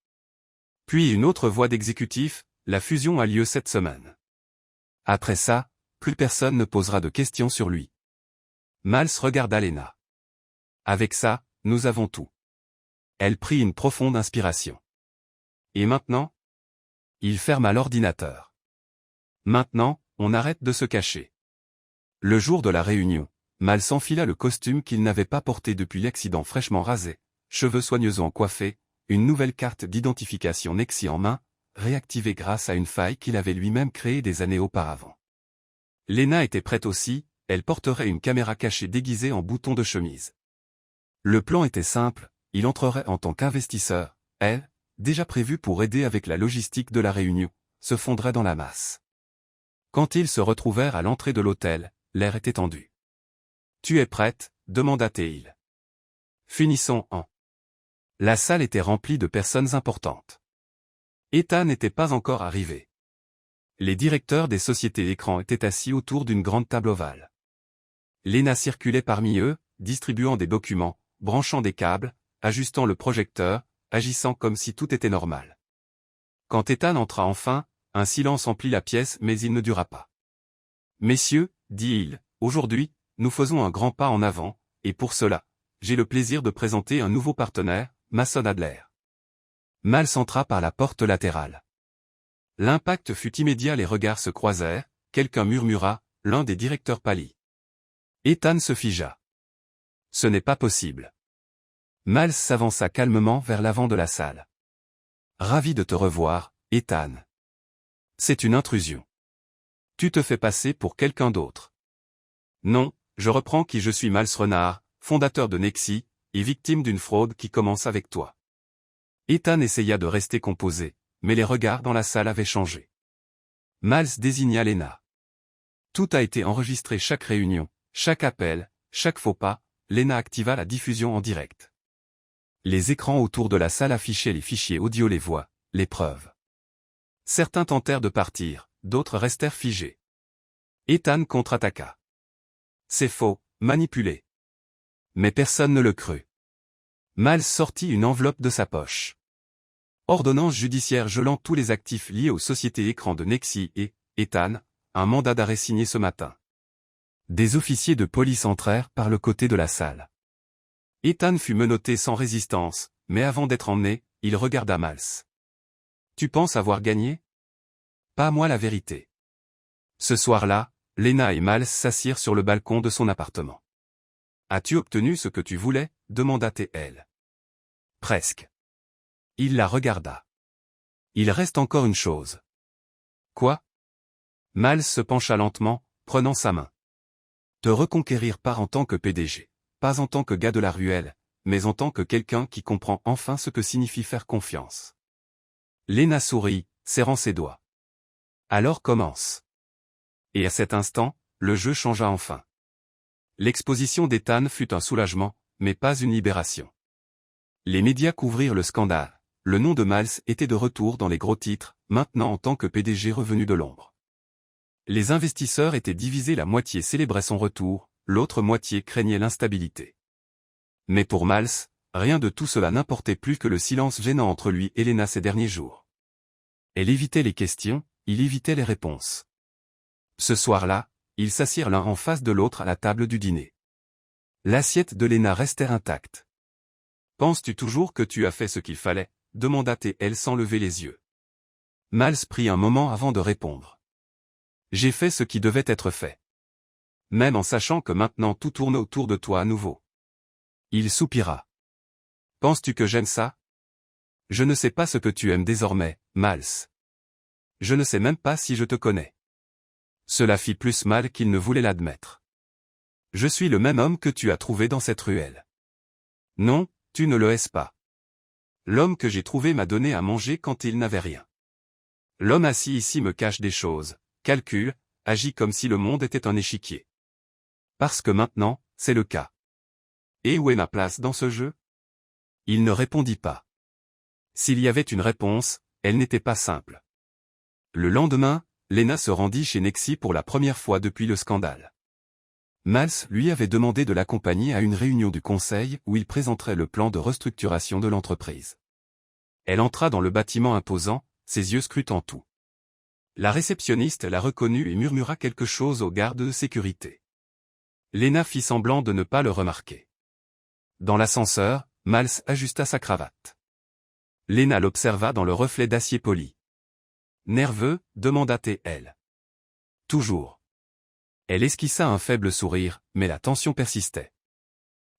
S1: Puis une autre voix d'exécutif, « La fusion a lieu cette semaine. Après ça, plus personne ne posera de questions sur lui. » Miles regarda Lena. « Avec ça, nous avons tout. » Elle prit une profonde inspiration. « Et maintenant ?» Il ferma l'ordinateur. « Maintenant, on arrête de se cacher. » Le jour de la réunion, Miles enfila le costume qu'il n'avait pas porté depuis l'accident, fraîchement rasé, cheveux soigneusement coiffés, une nouvelle carte d'identification Nexi en main, réactivé grâce à une faille qu'il avait lui-même créée des années auparavant. Lena était prête aussi, elle porterait une caméra cachée déguisée en bouton de chemise. Le plan était simple, il entrerait en tant qu'investisseur, elle, déjà prévue pour aider avec la logistique de la réunion, se fondrait dans la masse. Quand ils se retrouvèrent à l'entrée de l'hôtel, l'air était tendu. « Tu es prête ?» demanda Teil. « Finissons en. » La salle était remplie de personnes importantes. Ethan n'était pas encore arrivé. Les directeurs des sociétés écrans étaient assis autour d'une grande table ovale. Lena circulait parmi eux, distribuant des documents, branchant des câbles, ajustant le projecteur, agissant comme si tout était normal. Quand Ethan entra enfin, un silence emplit la pièce mais il ne dura pas. « Messieurs, dit-il, aujourd'hui, nous faisons un grand pas en avant, et pour cela, j'ai le plaisir de présenter un nouveau partenaire, Mason Adler. » Miles entra par la porte latérale. L'impact fut immédiat, les regards se croisèrent, quelqu'un murmura, l'un des directeurs pâlit. Ethan se figea. « Ce n'est pas possible. » Miles s'avança calmement vers l'avant de la salle. « Ravi de te revoir, Ethan. C'est une intrusion. Tu te fais passer pour quelqu'un d'autre. » Non, je reprends qui je suis. Miles Renard, fondateur de Nexi, et victime d'une fraude qui commence avec toi. Ethan essaya de rester composé, mais les regards dans la salle avaient changé. Miles désigna Lena. Tout a été enregistré, chaque réunion, chaque appel, chaque faux pas. Lena activa la diffusion en direct. Les écrans autour de la salle affichaient les fichiers audio, les voix, les preuves. Certains tentèrent de partir, d'autres restèrent figés. Ethan contre-attaqua. C'est faux, manipulé. Mais personne ne le crut. Miles sortit une enveloppe de sa poche. Ordonnance judiciaire gelant tous les actifs liés aux sociétés écrans de Nexi et, Ethan, un mandat d'arrêt signé ce matin. Des officiers de police entrèrent par le côté de la salle. Ethan fut menotté sans résistance, mais avant d'être emmené, il regarda Miles. « Tu penses avoir gagné ? Pas moi la vérité. » Ce soir-là, Lena et Miles s'assirent sur le balcon de son appartement. « As-tu obtenu ce que tu voulais ?» demanda T.L. « Presque. » Il la regarda. « Il reste encore une chose. »« Quoi ?» Miles se pencha lentement, prenant sa main. « Te reconquérir pas en tant que PDG, pas en tant que gars de la ruelle, mais en tant que quelqu'un qui comprend enfin ce que signifie faire confiance. » Lena sourit, serrant ses doigts. « Alors commence. » Et à cet instant, le jeu changea enfin. L'exposition d'Ethan fut un soulagement, mais pas une libération. Les médias couvrirent le scandale. Le nom de Miles était de retour dans les gros titres, maintenant en tant que PDG revenu de l'ombre. Les investisseurs étaient divisés, la moitié célébrait son retour, l'autre moitié craignait l'instabilité. Mais pour Miles, rien de tout cela n'importait plus que le silence gênant entre lui et Lena ces derniers jours. Elle évitait les questions, il évitait les réponses. Ce soir-là, ils s'assirent l'un en face de l'autre à la table du dîner. L'assiette de Lena restait intacte. « Penses-tu toujours que tu as fait ce qu'il fallait ?» demanda T.L. sans lever les yeux. Miles prit un moment avant de répondre. « J'ai fait ce qui devait être fait. Même en sachant que maintenant tout tourne autour de toi à nouveau. » Il soupira. « Penses-tu que j'aime ça ? Je ne sais pas ce que tu aimes désormais, Miles. Je ne sais même pas si je te connais. » Cela fit plus mal qu'il ne voulait l'admettre. « Je suis le même homme que tu as trouvé dans cette ruelle. » « Non, tu ne le es pas. L'homme que j'ai trouvé m'a donné à manger quand il n'avait rien. L'homme assis ici me cache des choses, calcule, agit comme si le monde était un échiquier. Parce que maintenant, c'est le cas. Et où est ma place dans ce jeu ? » Il ne répondit pas. S'il y avait une réponse, elle n'était pas simple. Le lendemain, Lena se rendit chez Nexi pour la première fois depuis le scandale. Miles lui avait demandé de l'accompagner à une réunion du conseil où il présenterait le plan de restructuration de l'entreprise. Elle entra dans le bâtiment imposant, ses yeux scrutant tout. La réceptionniste la reconnut et murmura quelque chose aux gardes de sécurité. Lena fit semblant de ne pas le remarquer. Dans l'ascenseur, Miles ajusta sa cravate. Lena l'observa dans le reflet d'acier poli. « Nerveux ?» demanda T.L. « Toujours. » Elle esquissa un faible sourire, mais la tension persistait.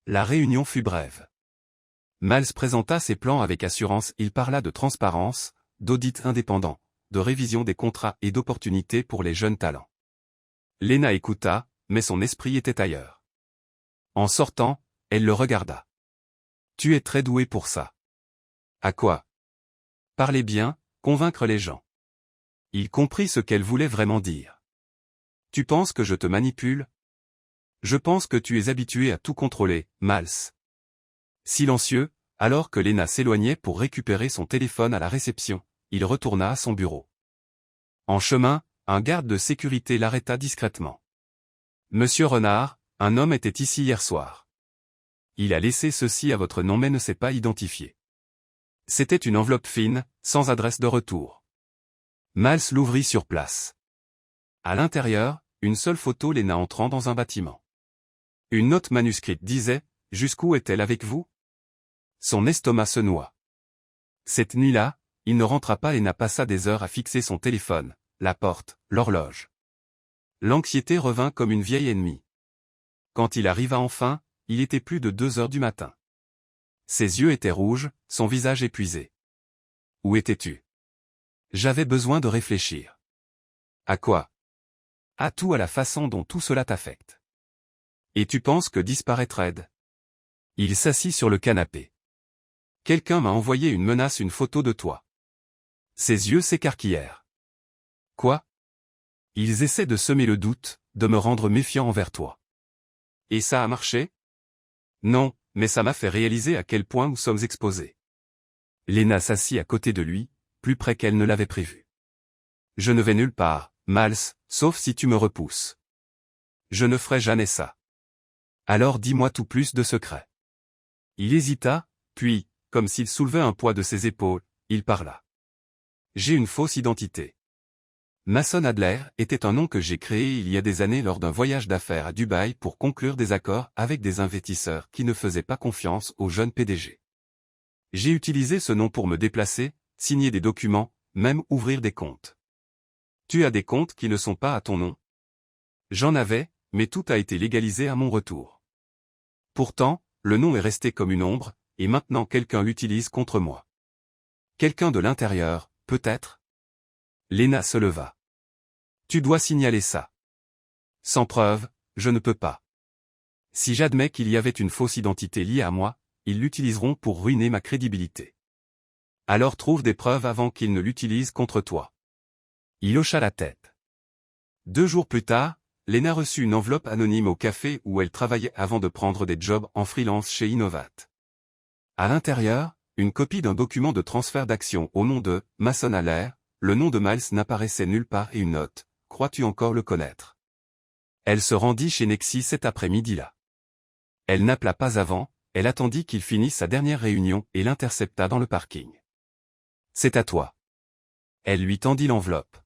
S1: La réunion fut brève. Miles présenta ses plans avec assurance, il parla de transparence, d'audit indépendant, de révision des contrats et d'opportunités pour les jeunes talents. Lena écouta, mais son esprit était ailleurs. En sortant, elle le regarda. Tu es très doué pour ça. À quoi? Parler bien, convaincre les gens. Il comprit ce qu'elle voulait vraiment dire. Tu penses que je te manipule? Je pense que tu es habitué à tout contrôler, Miles. Silencieux, alors que Lena s'éloignait pour récupérer son téléphone à la réception, il retourna à son bureau. En chemin, un garde de sécurité l'arrêta discrètement. Monsieur Renard, un homme était ici hier soir. Il a laissé ceci à votre nom mais ne s'est pas identifié. C'était une enveloppe fine, sans adresse de retour. Miles l'ouvrit sur place. À l'intérieur, une seule photo Lena entrant dans un bâtiment. Une note manuscrite disait « Jusqu'où est-elle avec vous ?» Son estomac se noua. Cette nuit-là, il ne rentra pas et passa des heures à fixer son téléphone, la porte, l'horloge. L'anxiété revint comme une vieille ennemie. Quand il arriva enfin, il était plus de 2 heures du matin. Ses yeux étaient rouges, son visage épuisé. Où étais-tu? J'avais besoin de réfléchir. À quoi? À tout, à la façon dont tout cela t'affecte. Et tu penses que disparaître aide? Il s'assit sur le canapé. Quelqu'un m'a envoyé une menace, une photo de toi. Ses yeux s'écarquillèrent. Quoi? Ils essaient de semer le doute, de me rendre méfiant envers toi. Et ça a marché? Non, mais ça m'a fait réaliser à quel point nous sommes exposés. Lena s'assit à côté de lui, plus près qu'elle ne l'avait prévu. Je ne vais nulle part, Miles, sauf si tu me repousses. Je ne ferai jamais ça. Alors dis-moi tout, plus de secrets. Il hésita, puis, comme s'il soulevait un poids de ses épaules, il parla. J'ai une fausse identité. Mason Adler était un nom que j'ai créé il y a des années lors d'un voyage d'affaires à Dubaï pour conclure des accords avec des investisseurs qui ne faisaient pas confiance aux jeunes PDG. J'ai utilisé ce nom pour me déplacer, signer des documents, même ouvrir des comptes. Tu as des comptes qui ne sont pas à ton nom? J'en avais, mais tout a été légalisé à mon retour. Pourtant, le nom est resté comme une ombre, et maintenant quelqu'un l'utilise contre moi. Quelqu'un de l'intérieur, peut-être? Lena se leva. Tu dois signaler ça. Sans preuve, je ne peux pas. Si j'admets qu'il y avait une fausse identité liée à moi, ils l'utiliseront pour ruiner ma crédibilité. Alors trouve des preuves avant qu'ils ne l'utilisent contre toi. Il hocha la tête. 2 jours plus tard, Lena reçut une enveloppe anonyme au café où elle travaillait avant de prendre des jobs en freelance chez Innovat. À l'intérieur, une copie d'un document de transfert d'actions au nom de Mason Adler, le nom de Miles n'apparaissait nulle part et une note. Crois-tu encore le connaître? Elle se rendit chez Nexi cet après-midi-là. Elle n'appela pas avant, elle attendit qu'il finisse sa dernière réunion et l'intercepta dans le parking. C'est à toi. Elle lui tendit l'enveloppe.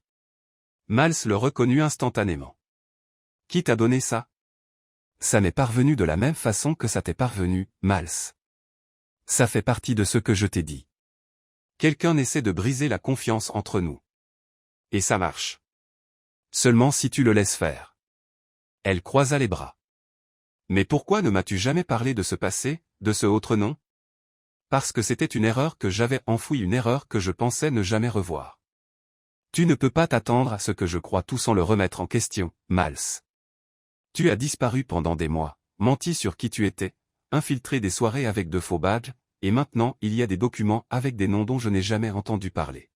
S1: Miles le reconnut instantanément. Qui t'a donné ça? Ça m'est parvenu de la même façon que ça t'est parvenu, Miles. Ça fait partie de ce que je t'ai dit. Quelqu'un essaie de briser la confiance entre nous. Et ça marche. Seulement si tu le laisses faire. Elle croisa les bras. Mais pourquoi ne m'as-tu jamais parlé de ce passé, de ce autre nom? Parce que c'était une erreur que j'avais enfouie, une erreur que je pensais ne jamais revoir. Tu ne peux pas t'attendre à ce que je croie tout sans le remettre en question, Miles. Tu as disparu pendant des mois, menti sur qui tu étais, infiltré des soirées avec de faux badges, et maintenant il y a des documents avec des noms dont je n'ai jamais entendu parler.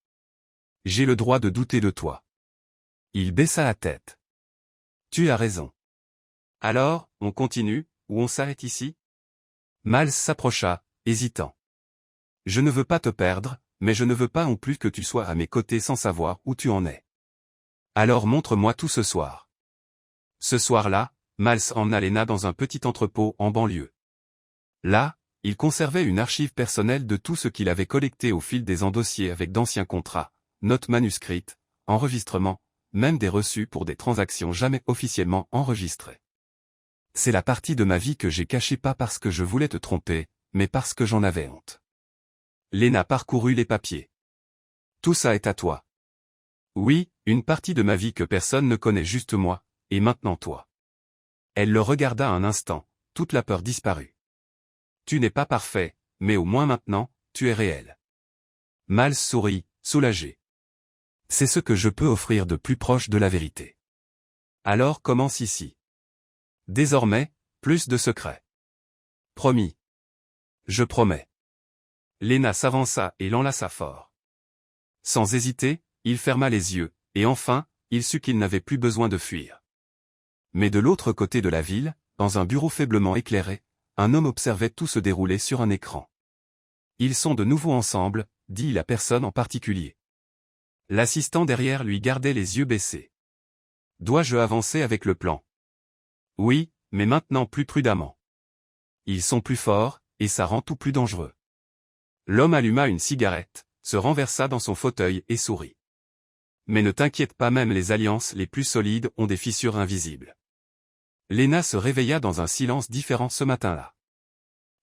S1: J'ai le droit de douter de toi. Il baissa la tête. Tu as raison. Alors, on continue, ou on s'arrête ici? Miles s'approcha, hésitant. Je ne veux pas te perdre, mais je ne veux pas non plus que tu sois à mes côtés sans savoir où tu en es. Alors montre-moi tout ce soir. Ce soir-là, Miles emmena Lena dans un petit entrepôt en banlieue. Là, il conservait une archive personnelle de tout ce qu'il avait collecté au fil des ans, dossiers avec d'anciens contrats, notes manuscrites, enregistrements, même des reçus pour des transactions jamais officiellement enregistrées. C'est la partie de ma vie que j'ai cachée, pas parce que je voulais te tromper, mais parce que j'en avais honte. Lena parcourut les papiers. Tout ça est à toi. Oui, une partie de ma vie que personne ne connaît, juste moi, et maintenant toi. Elle le regarda un instant, toute la peur disparut. Tu n'es pas parfait, mais au moins maintenant, tu es réel. Miles sourit, soulagé. C'est ce que je peux offrir de plus proche de la vérité. Alors commence ici. Désormais, plus de secrets. Promis. Je promets. Léna s'avança et l'enlaça fort. Sans hésiter, il ferma les yeux, et enfin, il sut qu'il n'avait plus besoin de fuir. Mais de l'autre côté de la ville, dans un bureau faiblement éclairé, un homme observait tout se dérouler sur un écran. Ils sont de nouveau ensemble, dit la personne en particulier. L'assistant derrière lui gardait les yeux baissés. Dois-je avancer avec le plan? Oui, mais maintenant plus prudemment. Ils sont plus forts, et ça rend tout plus dangereux. L'homme alluma une cigarette, se renversa dans son fauteuil et sourit. Mais ne t'inquiète pas, même les alliances les plus solides ont des fissures invisibles. Léna se réveilla dans un silence différent ce matin-là.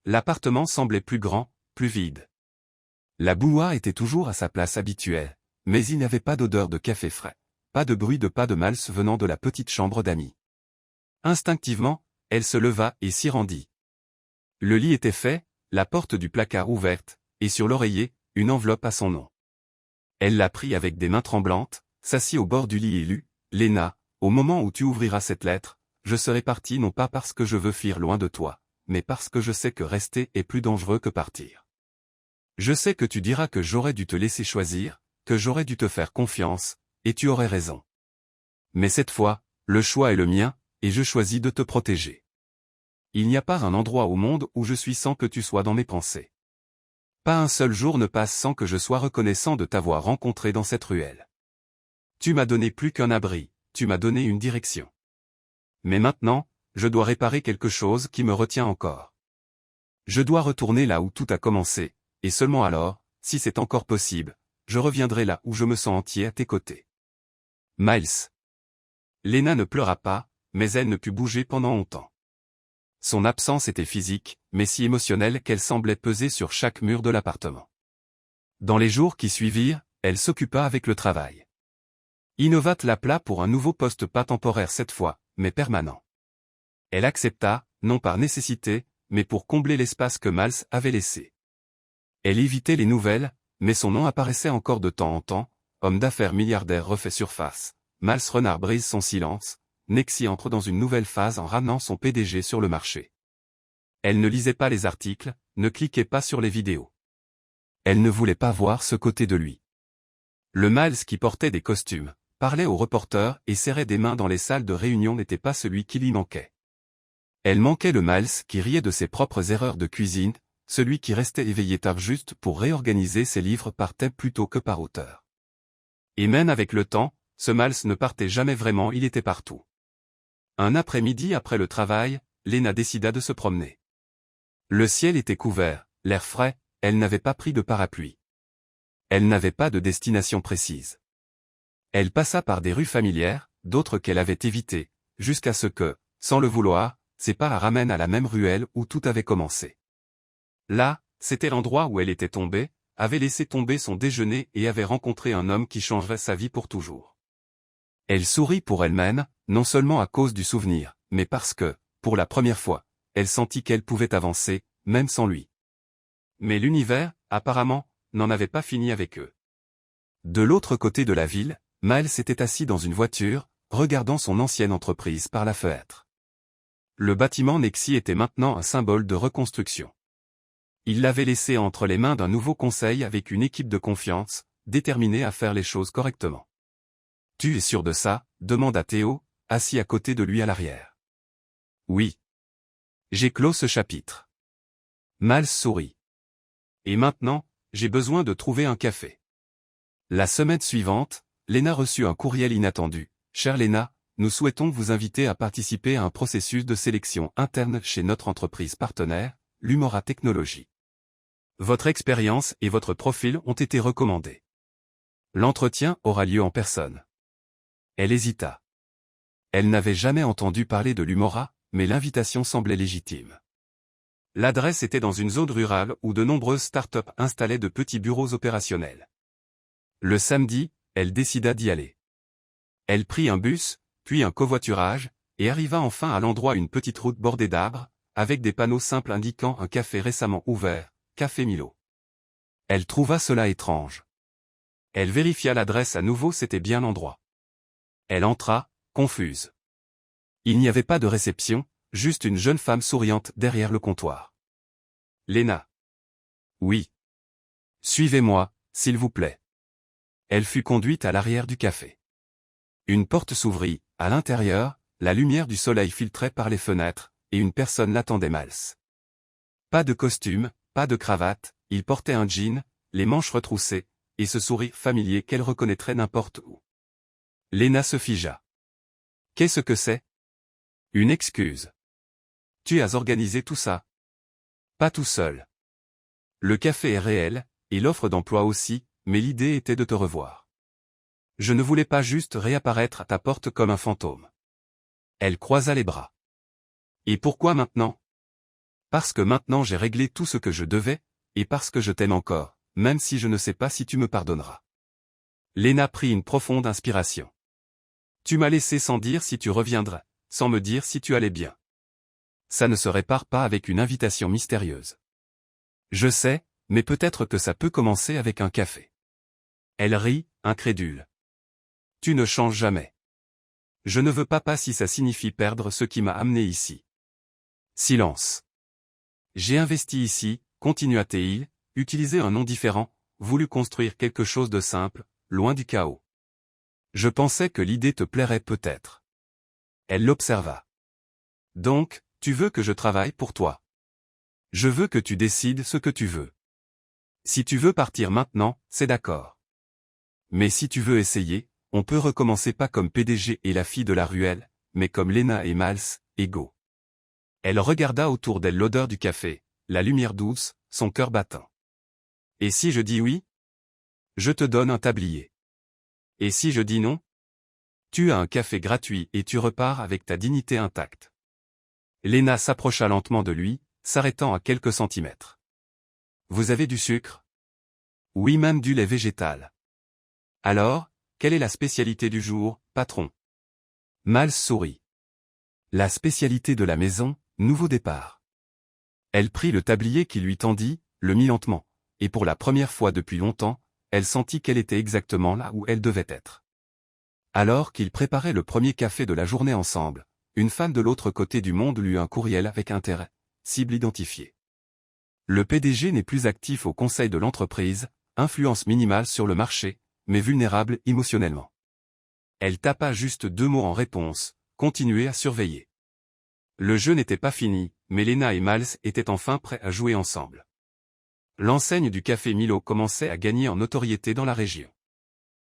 S1: L'appartement semblait plus grand, plus vide. La bouilloire était toujours à sa place habituelle, mais il n'y avait pas d'odeur de café frais, pas de bruit de pas de Miles venant de la petite chambre d'amis. Instinctivement, elle se leva et s'y rendit. Le lit était fait, la porte du placard ouverte, et sur l'oreiller, une enveloppe à son nom. Elle la prit avec des mains tremblantes, s'assit au bord du lit et lut, « Léna, au moment où tu ouvriras cette lettre, je serai parti non pas parce que je veux fuir loin de toi, mais parce que je sais que rester est plus dangereux que partir. Je sais que tu diras que j'aurais dû te laisser choisir, que j'aurais dû te faire confiance, et tu aurais raison. Mais cette fois, le choix est le mien, et je choisis de te protéger. Il n'y a pas un endroit au monde où je suis sans que tu sois dans mes pensées. Pas un seul jour ne passe sans que je sois reconnaissant de t'avoir rencontré dans cette ruelle. Tu m'as donné plus qu'un abri, tu m'as donné une direction. Mais maintenant, je dois réparer quelque chose qui me retient encore. Je dois retourner là où tout a commencé, et seulement alors, si c'est encore possible, je reviendrai là où je me sens entier à tes côtés. Miles. Léna ne pleura pas, mais elle ne put bouger pendant longtemps. Son absence était physique, mais si émotionnelle qu'elle semblait peser sur chaque mur de l'appartement. Dans les jours qui suivirent, elle s'occupa avec le travail. Innovat l'appela pour un nouveau poste pas temporaire cette fois, mais permanent. Elle accepta, non par nécessité, mais pour combler l'espace que Miles avait laissé. Elle évitait les nouvelles, mais son nom apparaissait encore de temps en temps, homme d'affaires milliardaire refait surface. Miles Renard brise son silence, Nexi entre dans une nouvelle phase en ramenant son PDG sur le marché. Elle ne lisait pas les articles, ne cliquait pas sur les vidéos. Elle ne voulait pas voir ce côté de lui. Le Miles qui portait des costumes, parlait aux reporters et serrait des mains dans les salles de réunion n'était pas celui qui lui manquait. Elle manquait le Miles qui riait de ses propres erreurs de cuisine, celui qui restait éveillé tard juste pour réorganiser ses livres par thème plutôt que par auteur. Et même avec le temps, ce Miles ne partait jamais vraiment, il était partout. Un après-midi après le travail, Léna décida de se promener. Le ciel était couvert, l'air frais, elle n'avait pas pris de parapluie. Elle n'avait pas de destination précise. Elle passa par des rues familières, d'autres qu'elle avait évitées, jusqu'à ce que, sans le vouloir, ses pas la ramènent à la même ruelle où tout avait commencé. Là, c'était l'endroit où elle était tombée, avait laissé tomber son déjeuner et avait rencontré un homme qui changerait sa vie pour toujours. Elle sourit pour elle-même, non seulement à cause du souvenir, mais parce que, pour la première fois, elle sentit qu'elle pouvait avancer, même sans lui. Mais l'univers, apparemment, n'en avait pas fini avec eux. De l'autre côté de la ville, Miles s'était assis dans une voiture, regardant son ancienne entreprise par la fenêtre. Le bâtiment Nexi était maintenant un symbole de reconstruction. Il l'avait laissé entre les mains d'un nouveau conseil avec une équipe de confiance, déterminée à faire les choses correctement. « Tu es sûr de ça ?» demanda Théo, assis à côté de lui à l'arrière. « Oui. J'ai clos ce chapitre. » Miles sourit. « Et maintenant, j'ai besoin de trouver un café. » La semaine suivante, Léna reçut un courriel inattendu. « Chère Léna, nous souhaitons vous inviter à participer à un processus de sélection interne chez notre entreprise partenaire, l'Umora Technologies. Votre expérience et votre profil ont été recommandés. L'entretien aura lieu en personne. » Elle hésita. Elle n'avait jamais entendu parler de l'Umora, mais l'invitation semblait légitime. L'adresse était dans une zone rurale où de nombreuses start-up installaient de petits bureaux opérationnels. Le samedi, elle décida d'y aller. Elle prit un bus, puis un covoiturage, et arriva enfin à l'endroit une petite route bordée d'arbres, avec des panneaux simples indiquant un café récemment ouvert, Café Milo. Elle trouva cela étrange. Elle vérifia l'adresse à nouveau, c'était bien l'endroit. Elle entra, confuse. Il n'y avait pas de réception, juste une jeune femme souriante derrière le comptoir. Léna. Oui. Suivez-moi, s'il vous plaît. Elle fut conduite à l'arrière du café. Une porte s'ouvrit, à l'intérieur, la lumière du soleil filtrait par les fenêtres, et une personne l'attendait Miles. Pas de costume, pas de cravate, il portait un jean, les manches retroussées, et ce sourire familier qu'elle reconnaîtrait n'importe où. Léna se figea. Qu'est-ce que c'est? Une excuse. Tu as organisé tout ça? Pas tout seul. Le café est réel, et l'offre d'emploi aussi, mais l'idée était de te revoir. Je ne voulais pas juste réapparaître à ta porte comme un fantôme. Elle croisa les bras. Et pourquoi maintenant? Parce que maintenant j'ai réglé tout ce que je devais, et parce que je t'aime encore, même si je ne sais pas si tu me pardonneras. Léna prit une profonde inspiration. Tu m'as laissé sans dire si tu reviendrais, sans me dire si tu allais bien. Ça ne se répare pas avec une invitation mystérieuse. Je sais, mais peut-être que ça peut commencer avec un café. Elle rit, incrédule. Tu ne changes jamais. Je ne veux pas si ça signifie perdre ce qui m'a amené ici. Silence. J'ai investi ici, continua-t-il, utilisé un nom différent, voulu construire quelque chose de simple, loin du chaos. Je pensais que l'idée te plairait peut-être. Elle l'observa. Donc, tu veux que je travaille pour toi. Je veux que tu décides ce que tu veux. Si tu veux partir maintenant, c'est d'accord. Mais si tu veux essayer, on peut recommencer pas comme PDG et la fille de la ruelle, mais comme Léna et Miles, égaux. Elle regarda autour d'elle l'odeur du café, la lumière douce, son cœur battant. Et si je dis oui? Je te donne un tablier. Et si je dis non? Tu as un café gratuit et tu repars avec ta dignité intacte. Léna s'approcha lentement de lui, s'arrêtant à quelques centimètres. Vous avez du sucre? Oui, même du lait végétal. Alors, quelle est la spécialité du jour, patron? Miles sourit. La spécialité de la maison, nouveau départ. Elle prit le tablier qui lui tendit, le mit lentement, et pour la première fois depuis longtemps, elle sentit qu'elle était exactement là où elle devait être. Alors qu'ils préparaient le premier café de la journée ensemble, une femme de l'autre côté du monde lut un courriel avec intérêt, cible identifiée. Le PDG n'est plus actif au conseil de l'entreprise, influence minimale sur le marché, mais vulnérable émotionnellement. Elle tapa juste 2 mots en réponse, continuez à surveiller. Le jeu n'était pas fini, mais Léna et Miles étaient enfin prêts à jouer ensemble. L'enseigne du café Milo commençait à gagner en notoriété dans la région.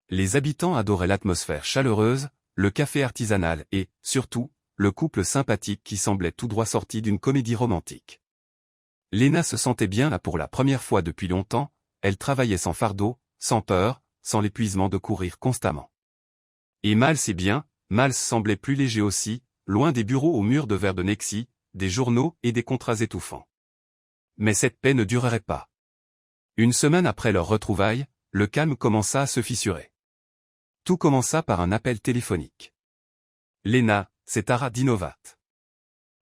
S1: Les habitants adoraient l'atmosphère chaleureuse, le café artisanal et, surtout, le couple sympathique qui semblait tout droit sorti d'une comédie romantique. Léna se sentait bien là pour la première fois depuis longtemps, elle travaillait sans fardeau, sans peur, sans l'épuisement de courir constamment. Et Miles c'est bien, Miles semblait plus léger aussi, loin des bureaux aux murs de verre de Nexi, des journaux et des contrats étouffants. Mais cette paix ne durerait pas. Une semaine après leur retrouvaille, le calme commença à se fissurer. Tout commença par un appel téléphonique. Léna, c'est Tara d'Innovat.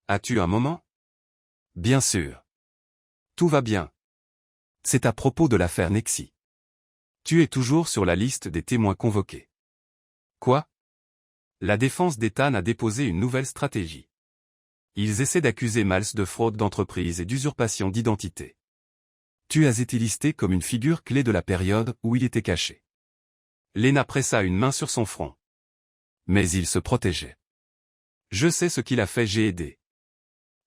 S1: As-tu un moment? Bien sûr. Tout va bien. C'est à propos de l'affaire Nexi. Tu es toujours sur la liste des témoins convoqués. Quoi? La défense d'Ethan a déposé une nouvelle stratégie. Ils essaient d'accuser Miles de fraude d'entreprise et d'usurpation d'identité. Tu as été listé comme une figure clé de la période où il était caché. Léna pressa une main sur son front. Mais il se protégeait. Je sais ce qu'il a fait, j'ai aidé.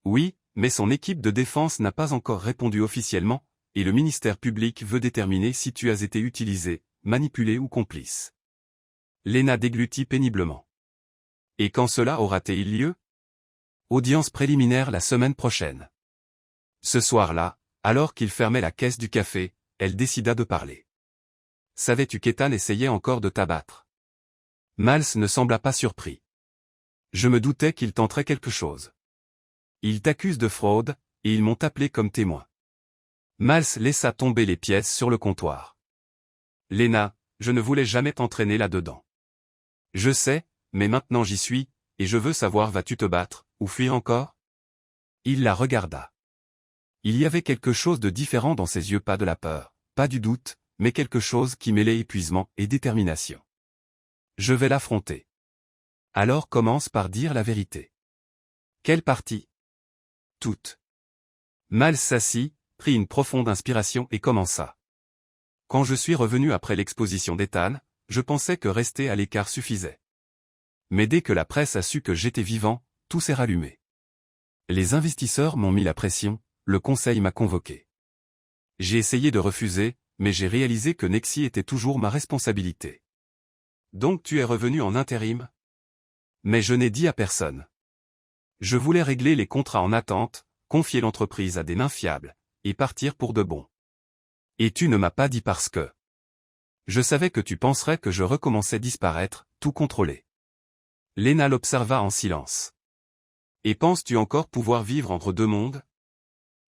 S1: Oui, mais son équipe de défense n'a pas encore répondu officiellement, et le ministère public veut déterminer si tu as été utilisé, manipulé ou complice. Léna déglutit péniblement. Et quand cela aura-t-il lieu? Audience préliminaire la semaine prochaine. Ce soir-là, alors qu'il fermait la caisse du café, elle décida de parler. Savais-tu qu'Ethan essayait encore de t'abattre? Miles ne sembla pas surpris. Je me doutais qu'il tenterait quelque chose. Ils t'accusent de fraude, et ils m'ont appelé comme témoin. Miles laissa tomber les pièces sur le comptoir. Léna, je ne voulais jamais t'entraîner là-dedans. Je sais, mais maintenant j'y suis, et je veux savoir vas-tu te battre, ou fuir encore? Il la regarda. Il y avait quelque chose de différent dans ses yeux, pas de la peur, pas du doute, mais quelque chose qui mêlait épuisement et détermination. Je vais l'affronter. Alors commence par dire la vérité. Quelle partie? Toute. Miles s'assit, prit une profonde inspiration et commença. Quand je suis revenu après l'exposition d'Ethan, je pensais que rester à l'écart suffisait. Mais dès que la presse a su que j'étais vivant, tout s'est rallumé. Les investisseurs m'ont mis la pression, le conseil m'a convoqué. J'ai essayé de refuser, mais j'ai réalisé que Nexi était toujours ma responsabilité. Donc tu es revenu en intérim? Mais je n'ai dit à personne. Je voulais régler les contrats en attente, confier l'entreprise à des nains fiables, et partir pour de bon. Et tu ne m'as pas dit parce que... Je savais que tu penserais que je recommençais disparaître, tout contrôler. Lena l'observa en silence. Et penses-tu encore pouvoir vivre entre deux mondes?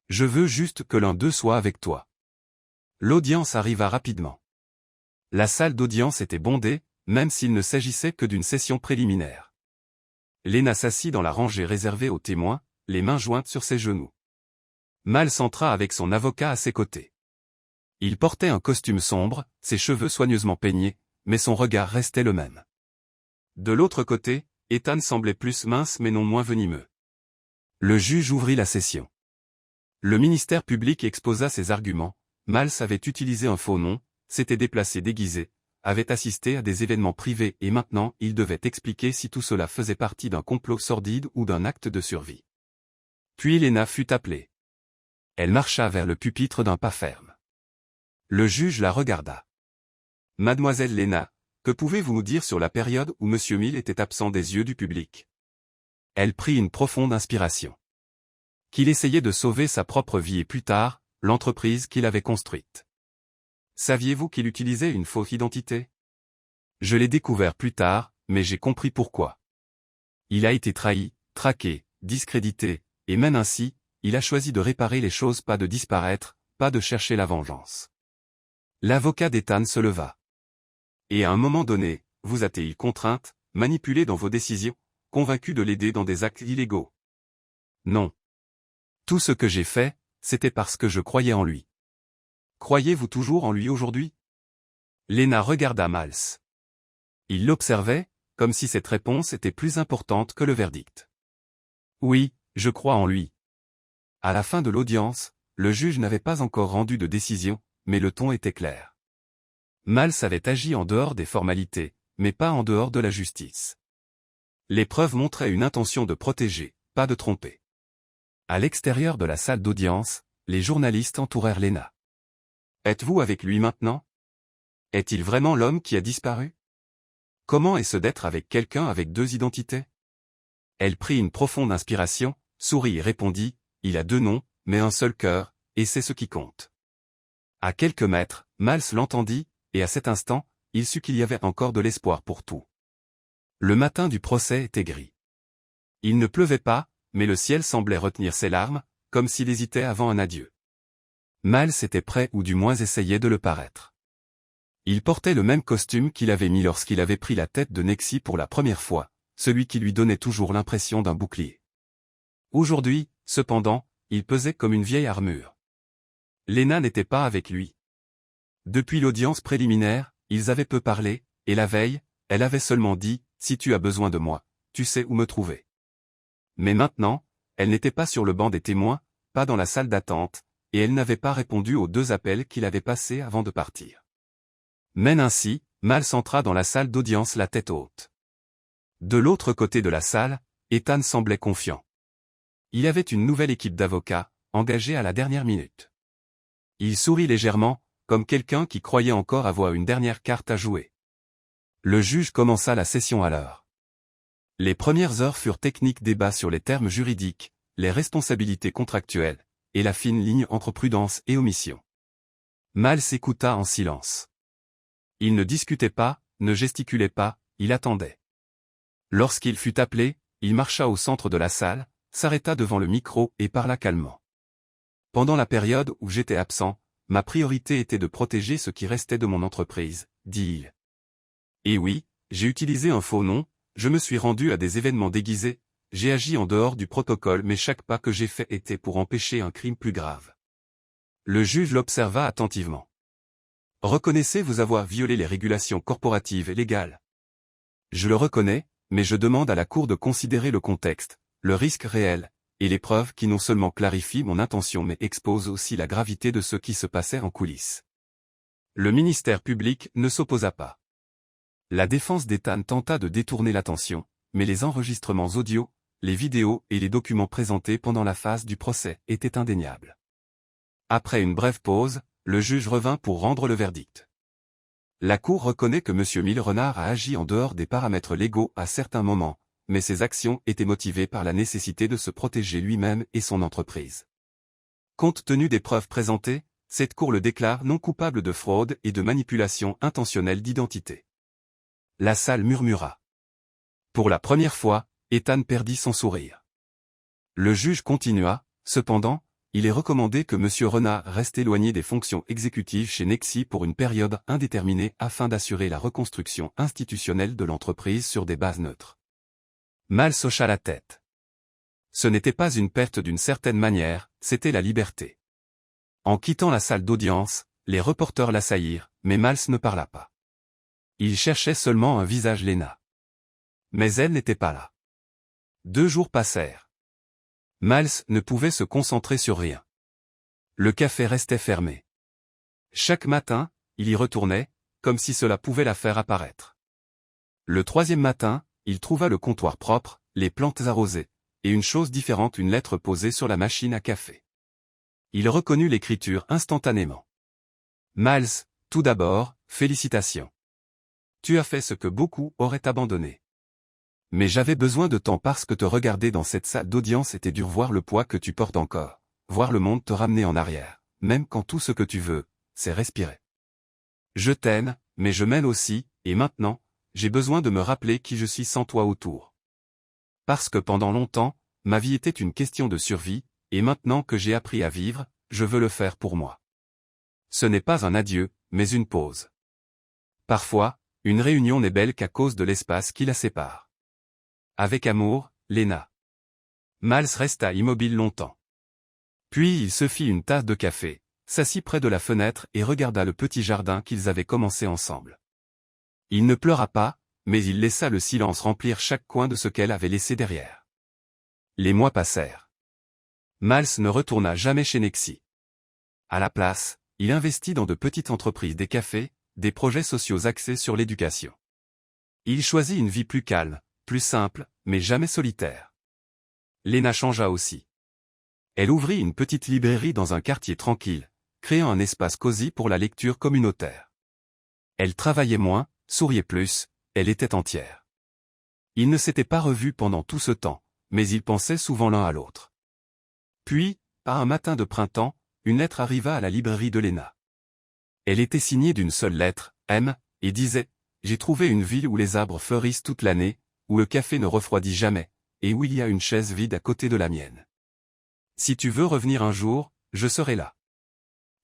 S1: Je veux juste que l'un d'eux soit avec toi. L'audience arriva rapidement. La salle d'audience était bondée, même s'il ne s'agissait que d'une session préliminaire. Lena s'assit dans la rangée réservée aux témoins, les mains jointes sur ses genoux. Miles entra avec son avocat à ses côtés. Il portait un costume sombre, ses cheveux soigneusement peignés, mais son regard restait le même. De l'autre côté, Ethan semblait plus mince mais non moins venimeux. Le juge ouvrit la session. Le ministère public exposa ses arguments. Miles avait utilisé un faux nom, s'était déplacé déguisé, avait assisté à des événements privés et maintenant il devait expliquer si tout cela faisait partie d'un complot sordide ou d'un acte de survie. Puis Lena fut appelée. Elle marcha vers le pupitre d'un pas ferme. Le juge la regarda. Mademoiselle Lena, que pouvez-vous nous dire sur la période où M. Mill était absent des yeux du public? Elle prit une profonde inspiration. Qu'il essayait de sauver sa propre vie et plus tard, l'entreprise qu'il avait construite. Saviez-vous qu'il utilisait une fausse identité? Je l'ai découvert plus tard, mais j'ai compris pourquoi. Il a été trahi, traqué, discrédité, et même ainsi, il a choisi de réparer les choses, pas de disparaître, pas de chercher la vengeance. L'avocat d'Ethan se leva. Et à un moment donné, vous a-t-il contrainte, manipulé dans vos décisions, convaincu de l'aider dans des actes illégaux? Non. Tout ce que j'ai fait, c'était parce que je croyais en lui. Croyez-vous toujours en lui aujourd'hui? Lena regarda Miles. Il l'observait, comme si cette réponse était plus importante que le verdict. Oui, je crois en lui. À la fin de l'audience, le juge n'avait pas encore rendu de décision, mais le ton était clair. Miles avait agi en dehors des formalités, mais pas en dehors de la justice. Les preuves montraient une intention de protéger, pas de tromper. À l'extérieur de la salle d'audience, les journalistes entourèrent Lena. Êtes-vous avec lui maintenant? Est-il vraiment l'homme qui a disparu? Comment est-ce d'être avec quelqu'un avec deux identités? Elle prit une profonde inspiration, sourit et répondit, il a deux noms, mais un seul cœur, et c'est ce qui compte. À quelques mètres, Miles l'entendit, et à cet instant, il sut qu'il y avait encore de l'espoir pour tout. Le matin du procès était gris. Il ne pleuvait pas, mais le ciel semblait retenir ses larmes, comme s'il hésitait avant un adieu. Miles était prêt ou du moins essayait de le paraître. Il portait le même costume qu'il avait mis lorsqu'il avait pris la tête de Nexi pour la première fois, celui qui lui donnait toujours l'impression d'un bouclier. Aujourd'hui, cependant, il pesait comme une vieille armure. Lena n'était pas avec lui. Depuis l'audience préliminaire, ils avaient peu parlé, et la veille, elle avait seulement dit, « Si tu as besoin de moi, tu sais où me trouver. » Mais maintenant, elle n'était pas sur le banc des témoins, pas dans la salle d'attente, et elle n'avait pas répondu aux deux appels qu'il avait passés avant de partir. Mais ainsi, Miles entra dans la salle d'audience la tête haute. De l'autre côté de la salle, Ethan semblait confiant. Il avait une nouvelle équipe d'avocats, engagée à la dernière minute. Il sourit légèrement, comme quelqu'un qui croyait encore avoir une dernière carte à jouer. Le juge commença la session à l'heure. Les premières heures furent techniques, débats sur les termes juridiques, les responsabilités contractuelles, et la fine ligne entre prudence et omission. Miles écouta en silence. Il ne discutait pas, ne gesticulait pas, il attendait. Lorsqu'il fut appelé, il marcha au centre de la salle, s'arrêta devant le micro et parla calmement. Pendant la période où j'étais absent, ma priorité était de protéger ce qui restait de mon entreprise, dit-il. Et oui, j'ai utilisé un faux nom, je me suis rendu à des événements déguisés, j'ai agi en dehors du protocole, mais chaque pas que j'ai fait était pour empêcher un crime plus grave. Le juge l'observa attentivement. Reconnaissez-vous avoir violé les régulations corporatives et légales? Je le reconnais, mais je demande à la Cour de considérer le contexte, le risque réel, et les preuves qui non seulement clarifient mon intention mais exposent aussi la gravité de ce qui se passait en coulisses. Le ministère public ne s'opposa pas. La défense d'Ethan tenta de détourner l'attention, mais les enregistrements audio, les vidéos et les documents présentés pendant la phase du procès étaient indéniables. Après une brève pause, le juge revint pour rendre le verdict. La Cour reconnaît que M. Milrenard a agi en dehors des paramètres légaux à certains moments, mais ses actions étaient motivées par la nécessité de se protéger lui-même et son entreprise. Compte tenu des preuves présentées, cette Cour le déclare non coupable de fraude et de manipulation intentionnelle d'identité. La salle murmura. Pour la première fois, Ethan perdit son sourire. Le juge continua, cependant, il est recommandé que M. Renard reste éloigné des fonctions exécutives chez Nexi pour une période indéterminée afin d'assurer la reconstruction institutionnelle de l'entreprise sur des bases neutres. Miles hocha la tête. Ce n'était pas une perte d'une certaine manière, c'était la liberté. En quittant la salle d'audience, les reporters l'assaillirent, mais Miles ne parla pas. Il cherchait seulement un visage Lena. Mais elle n'était pas là. 2 jours passèrent. Miles ne pouvait se concentrer sur rien. Le café restait fermé. Chaque matin, il y retournait, comme si cela pouvait la faire apparaître. Le 3e matin, il trouva le comptoir propre, les plantes arrosées, et une chose différente, une lettre posée sur la machine à café. Il reconnut l'écriture instantanément. Miles, tout d'abord, félicitations. Tu as fait ce que beaucoup auraient abandonné. Mais j'avais besoin de temps parce que te regarder dans cette salle d'audience était dur, voir le poids que tu portes encore, voir le monde te ramener en arrière, même quand tout ce que tu veux, c'est respirer. Je t'aime, mais je m'aime aussi, et maintenant, j'ai besoin de me rappeler qui je suis sans toi autour. Parce que pendant longtemps, ma vie était une question de survie, et maintenant que j'ai appris à vivre, je veux le faire pour moi. Ce n'est pas un adieu, mais une pause. Parfois, une réunion n'est belle qu'à cause de l'espace qui la sépare. Avec amour, Lena. Miles resta immobile longtemps. Puis il se fit une tasse de café, s'assit près de la fenêtre et regarda le petit jardin qu'ils avaient commencé ensemble. Il ne pleura pas, mais il laissa le silence remplir chaque coin de ce qu'elle avait laissé derrière. Les mois passèrent. Miles ne retourna jamais chez Nexi. À la place, il investit dans de petites entreprises, des cafés, des projets sociaux axés sur l'éducation. Il choisit une vie plus calme, plus simple, mais jamais solitaire. Lena changea aussi. Elle ouvrit une petite librairie dans un quartier tranquille, créant un espace cosy pour la lecture communautaire. Elle travaillait moins, souriait plus, elle était entière. Ils ne s'étaient pas revus pendant tout ce temps, mais ils pensaient souvent l'un à l'autre. Puis, par un matin de printemps, une lettre arriva à la librairie de Lena. Elle était signée d'une seule lettre, M, et disait « J'ai trouvé une ville où les arbres fleurissent toute l'année, où le café ne refroidit jamais, et où il y a une chaise vide à côté de la mienne. Si tu veux revenir un jour, je serai là. »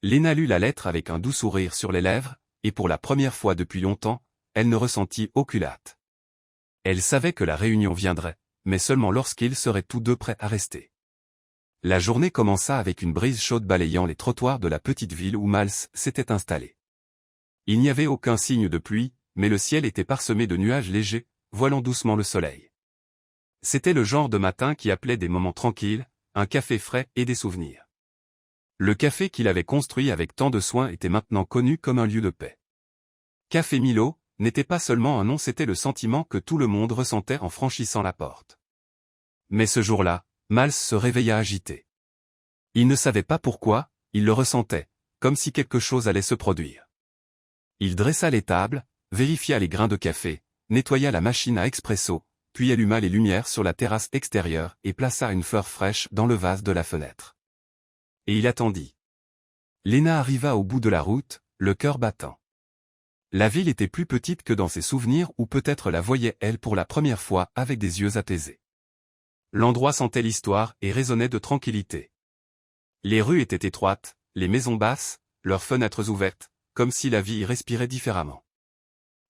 S1: Lena lut la lettre avec un doux sourire sur les lèvres, et pour la première fois depuis longtemps, elle ne ressentit aucune hâte. Elle savait que la réunion viendrait, mais seulement lorsqu'ils seraient tous deux prêts à rester. La journée commença avec une brise chaude balayant les trottoirs de la petite ville où Miles s'était installé. Il n'y avait aucun signe de pluie, mais le ciel était parsemé de nuages légers, voilant doucement le soleil. C'était le genre de matin qui appelait des moments tranquilles, un café frais et des souvenirs. Le café qu'il avait construit avec tant de soin était maintenant connu comme un lieu de paix. Café Milo n'était pas seulement un nom, c'était le sentiment que tout le monde ressentait en franchissant la porte. Mais ce jour-là, Miles se réveilla agité. Il ne savait pas pourquoi, il le ressentait, comme si quelque chose allait se produire. Il dressa les tables, vérifia les grains de café, nettoya la machine à expresso, puis alluma les lumières sur la terrasse extérieure et plaça une fleur fraîche dans le vase de la fenêtre. Et il attendit. Lena arriva au bout de la route, le cœur battant. La ville était plus petite que dans ses souvenirs, ou peut-être la voyait-elle pour la première fois avec des yeux apaisés. L'endroit sentait l'histoire et résonnait de tranquillité. Les rues étaient étroites, les maisons basses, leurs fenêtres ouvertes, comme si la vie y respirait différemment.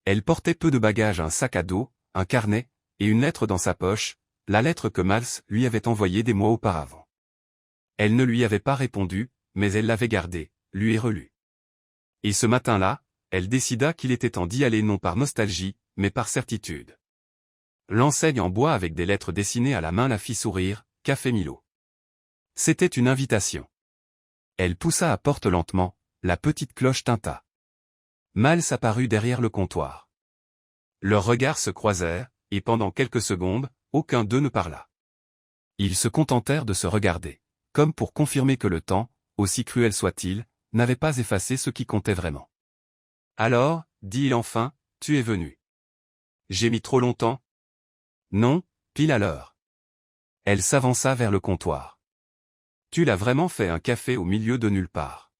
S1: Elle portait peu de bagages, un sac à dos, un carnet, et une lettre dans sa poche, la lettre que Miles lui avait envoyée des mois auparavant. Elle ne lui avait pas répondu, mais elle l'avait gardée, lue et relue. Et ce matin-là, elle décida qu'il était temps d'y aller non par nostalgie, mais par certitude. L'enseigne en bois avec des lettres dessinées à la main la fit sourire, Café Milo. C'était une invitation. Elle poussa à porte lentement, la petite cloche tinta. Miles apparut derrière le comptoir. Leurs regards se croisèrent, et pendant quelques secondes, aucun d'eux ne parla. Ils se contentèrent de se regarder, comme pour confirmer que le temps, aussi cruel soit-il, n'avait pas effacé ce qui comptait vraiment. Alors, dit-il enfin, tu es venu. J'ai mis trop longtemps? Non, pile à l'heure. Elle s'avança vers le comptoir. Tu l'as vraiment fait un café au milieu de nulle part.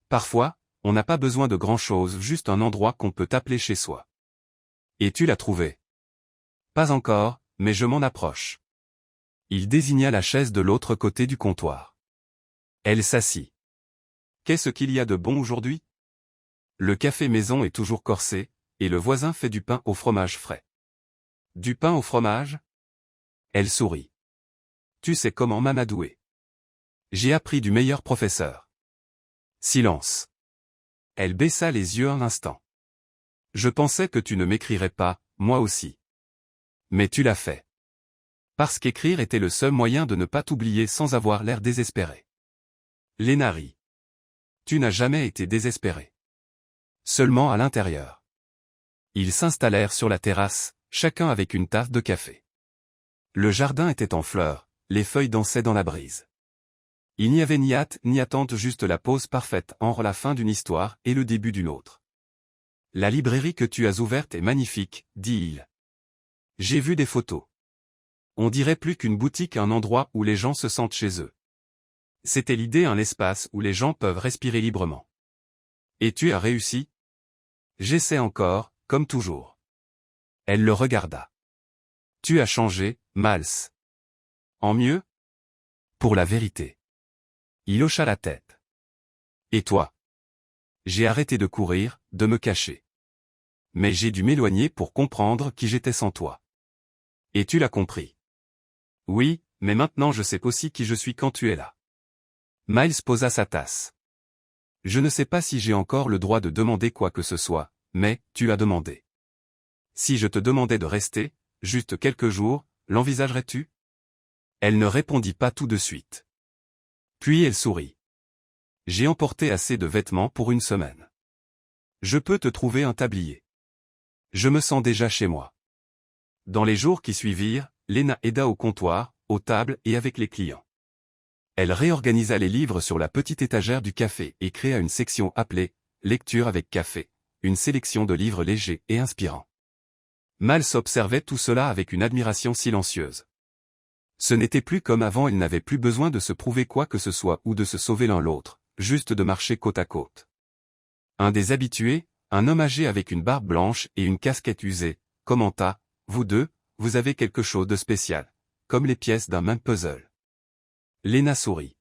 S1: Parfois, on n'a pas besoin de grand-chose, juste un endroit qu'on peut appeler chez soi. Et tu l'as trouvé? Pas encore, mais je m'en approche. Il désigna la chaise de l'autre côté du comptoir. Elle s'assit. Qu'est-ce qu'il y a de bon aujourd'hui? Le café maison est toujours corsé, et le voisin fait du pain au fromage frais. Du pain au fromage? Elle sourit. Tu sais comment m'amadouer. J'ai appris du meilleur professeur. Silence. Elle baissa les yeux un instant. Je pensais que tu ne m'écrirais pas, moi aussi. Mais tu l'as fait. Parce qu'écrire était le seul moyen de ne pas t'oublier sans avoir l'air désespéré. Léna rit. Tu n'as jamais été désespéré. Seulement à l'intérieur. Ils s'installèrent sur la terrasse, chacun avec une tasse de café. Le jardin était en fleurs, les feuilles dansaient dans la brise. Il n'y avait ni hâte ni attente, juste la pause parfaite entre la fin d'une histoire et le début d'une autre. La librairie que tu as ouverte est magnifique, dit-il. J'ai vu des photos. On dirait plus qu'une boutique, un endroit où les gens se sentent chez eux. C'était l'idée, un espace où les gens peuvent respirer librement. Et tu as réussi? J'essaie encore, comme toujours. Elle le regarda. Tu as changé, Miles. En mieux? Pour la vérité. Il hocha la tête. Et toi? J'ai arrêté de courir, de me cacher. Mais j'ai dû m'éloigner pour comprendre qui j'étais sans toi. Et tu l'as compris. Oui, mais maintenant je sais aussi qui je suis quand tu es là. Miles posa sa tasse. Je ne sais pas si j'ai encore le droit de demander quoi que ce soit, mais tu as demandé. Si je te demandais de rester, juste quelques jours, l'envisagerais-tu? Elle ne répondit pas tout de suite. Puis elle sourit. J'ai emporté assez de vêtements pour une semaine. Je peux te trouver un tablier. Je me sens déjà chez moi. Dans les jours qui suivirent, Léna aida au comptoir, aux tables et avec les clients. Elle réorganisa les livres sur la petite étagère du café et créa une section appelée « Lecture avec café », une sélection de livres légers et inspirants. Miles observait tout cela avec une admiration silencieuse. Ce n'était plus comme avant, ils n'avaient plus besoin de se prouver quoi que ce soit ou de se sauver l'un l'autre, juste de marcher côte à côte. Un des habitués, un homme âgé avec une barbe blanche et une casquette usée, commenta « Vous deux, vous avez quelque chose de spécial, comme les pièces d'un même puzzle. » Léna sourit.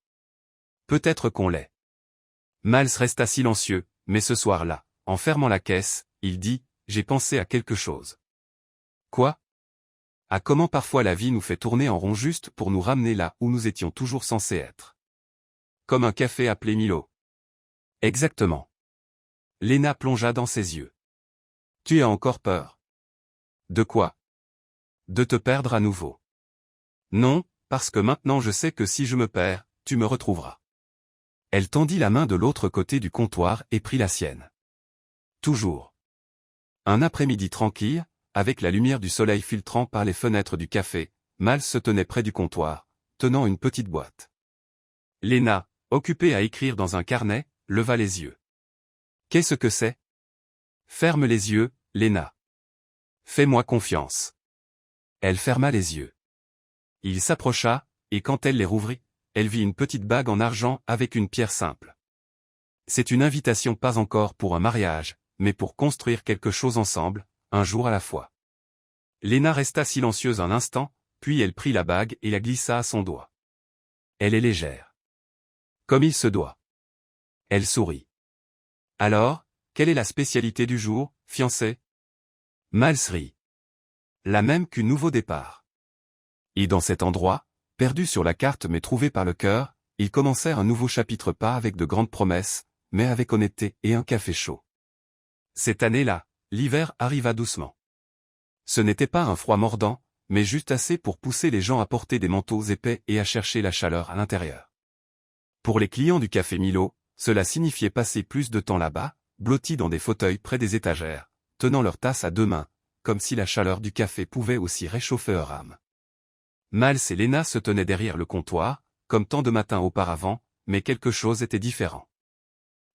S1: Peut-être qu'on l'est. Miles resta silencieux, mais ce soir-là, en fermant la caisse, il dit « J'ai pensé à quelque chose. » Quoi? À comment parfois la vie nous fait tourner en rond juste pour nous ramener là où nous étions toujours censés être. Comme un café appelé Milo. Exactement. Léna plongea dans ses yeux. Tu as encore peur? De quoi? De te perdre à nouveau. Non, parce que maintenant je sais que si je me perds, tu me retrouveras. Elle tendit la main de l'autre côté du comptoir et prit la sienne. Toujours. Un après-midi tranquille, avec la lumière du soleil filtrant par les fenêtres du café, Miles se tenait près du comptoir, tenant une petite boîte. Léna, occupée à écrire dans un carnet, leva les yeux. Qu'est-ce que c'est? Ferme les yeux, Léna. Fais-moi confiance. Elle ferma les yeux. Il s'approcha, et quand elle les rouvrit, elle vit une petite bague en argent avec une pierre simple. C'est une invitation, pas encore pour un mariage, mais pour construire quelque chose ensemble, un jour à la fois. Léna resta silencieuse un instant, puis elle prit la bague et la glissa à son doigt. Elle est légère. Comme il se doit. Elle sourit. Alors, quelle est la spécialité du jour, fiancé? Miles rit. La même qu'un nouveau départ. Et dans cet endroit, perdu sur la carte mais trouvé par le cœur, ils commencèrent un nouveau chapitre, pas avec de grandes promesses, mais avec honnêteté et un café chaud. Cette année-là, l'hiver arriva doucement. Ce n'était pas un froid mordant, mais juste assez pour pousser les gens à porter des manteaux épais et à chercher la chaleur à l'intérieur. Pour les clients du café Milo, cela signifiait passer plus de temps là-bas, blottis dans des fauteuils près des étagères, tenant leur tasse à deux mains, comme si la chaleur du café pouvait aussi réchauffer leur âme. Miles et Lena se tenaient derrière le comptoir, comme tant de matins auparavant, mais quelque chose était différent.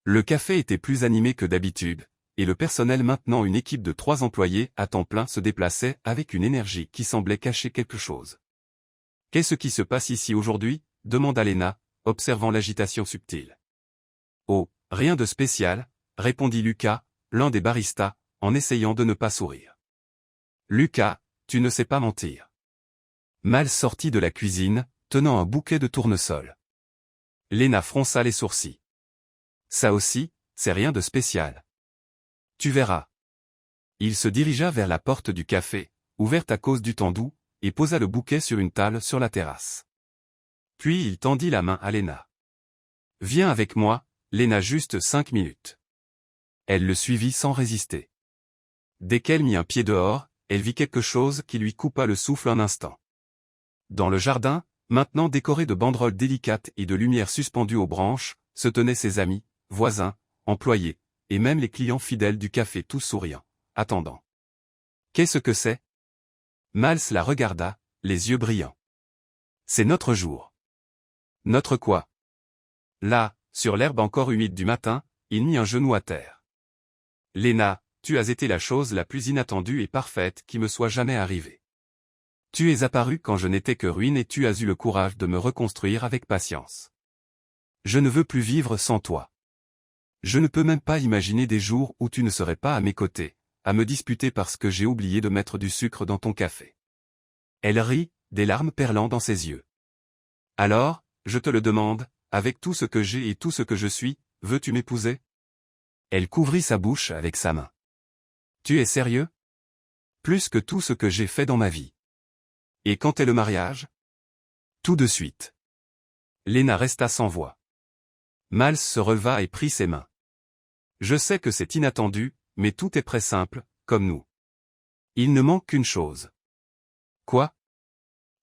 S1: Le café était plus animé que d'habitude, et le personnel, maintenant une équipe de 3 employés à temps plein, se déplaçait avec une énergie qui semblait cacher quelque chose. « Qu'est-ce qui se passe ici aujourd'hui » demanda Lena, observant l'agitation subtile. « Oh, rien de spécial » répondit Lucas, l'un des baristas, en essayant de ne pas sourire. « Lucas, tu ne sais pas mentir. » Miles sortit de la cuisine, tenant un bouquet de tournesol. Lena fronça les sourcils. « Ça aussi, c'est rien de spécial. Tu verras. » Il se dirigea vers la porte du café, ouverte à cause du temps doux, et posa le bouquet sur une table sur la terrasse. Puis il tendit la main à Lena. « Viens avec moi, Lena, juste 5 minutes. » Elle le suivit sans résister. Dès qu'elle mit un pied dehors, elle vit quelque chose qui lui coupa le souffle un instant. Dans le jardin, maintenant décoré de banderoles délicates et de lumières suspendues aux branches, se tenaient ses amis, voisins, employés, et même les clients fidèles du café, tous souriants, attendant. « Qu'est-ce que c'est » Miles la regarda, les yeux brillants. « C'est notre jour. » « Notre quoi » Là, sur l'herbe encore humide du matin, il mit un genou à terre. « Lena, tu as été la chose la plus inattendue et parfaite qui me soit jamais arrivée. Tu es apparue quand je n'étais que ruine et tu as eu le courage de me reconstruire avec patience. Je ne veux plus vivre sans toi. Je ne peux même pas imaginer des jours où tu ne serais pas à mes côtés, à me disputer parce que j'ai oublié de mettre du sucre dans ton café. » Elle rit, des larmes perlant dans ses yeux. « Alors, je te le demande, avec tout ce que j'ai et tout ce que je suis, veux-tu m'épouser » Elle couvrit sa bouche avec sa main. « Tu es sérieux ? Plus que tout ce que j'ai fait dans ma vie. Et quand est le mariage ? » Tout de suite. Lena resta sans voix. Miles se releva et prit ses mains. « Je sais que c'est inattendu, mais tout est très simple, comme nous. Il ne manque qu'une chose. » « Quoi ? »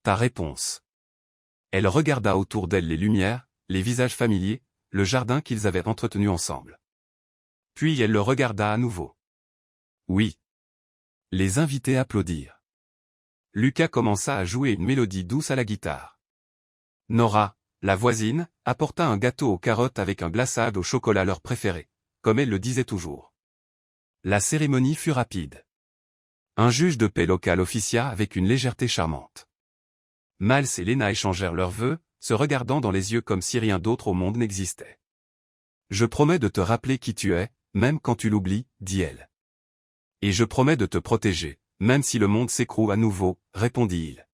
S1: Ta réponse. Elle regarda autour d'elle les lumières, les visages familiers, le jardin qu'ils avaient entretenu ensemble. Puis elle le regarda à nouveau. Oui. Les invités applaudirent. Lucas commença à jouer une mélodie douce à la guitare. Nora, la voisine, apporta un gâteau aux carottes avec un glaçage au chocolat leur préféré, comme elle le disait toujours. La cérémonie fut rapide. Un juge de paix local officia avec une légèreté charmante. Miles et Lena échangèrent leurs vœux, se regardant dans les yeux comme si rien d'autre au monde n'existait. « Je promets de te rappeler qui tu es, même quand tu l'oublies, » dit-elle. « Et je promets de te protéger, même si le monde s'écroule à nouveau, » répondit-il.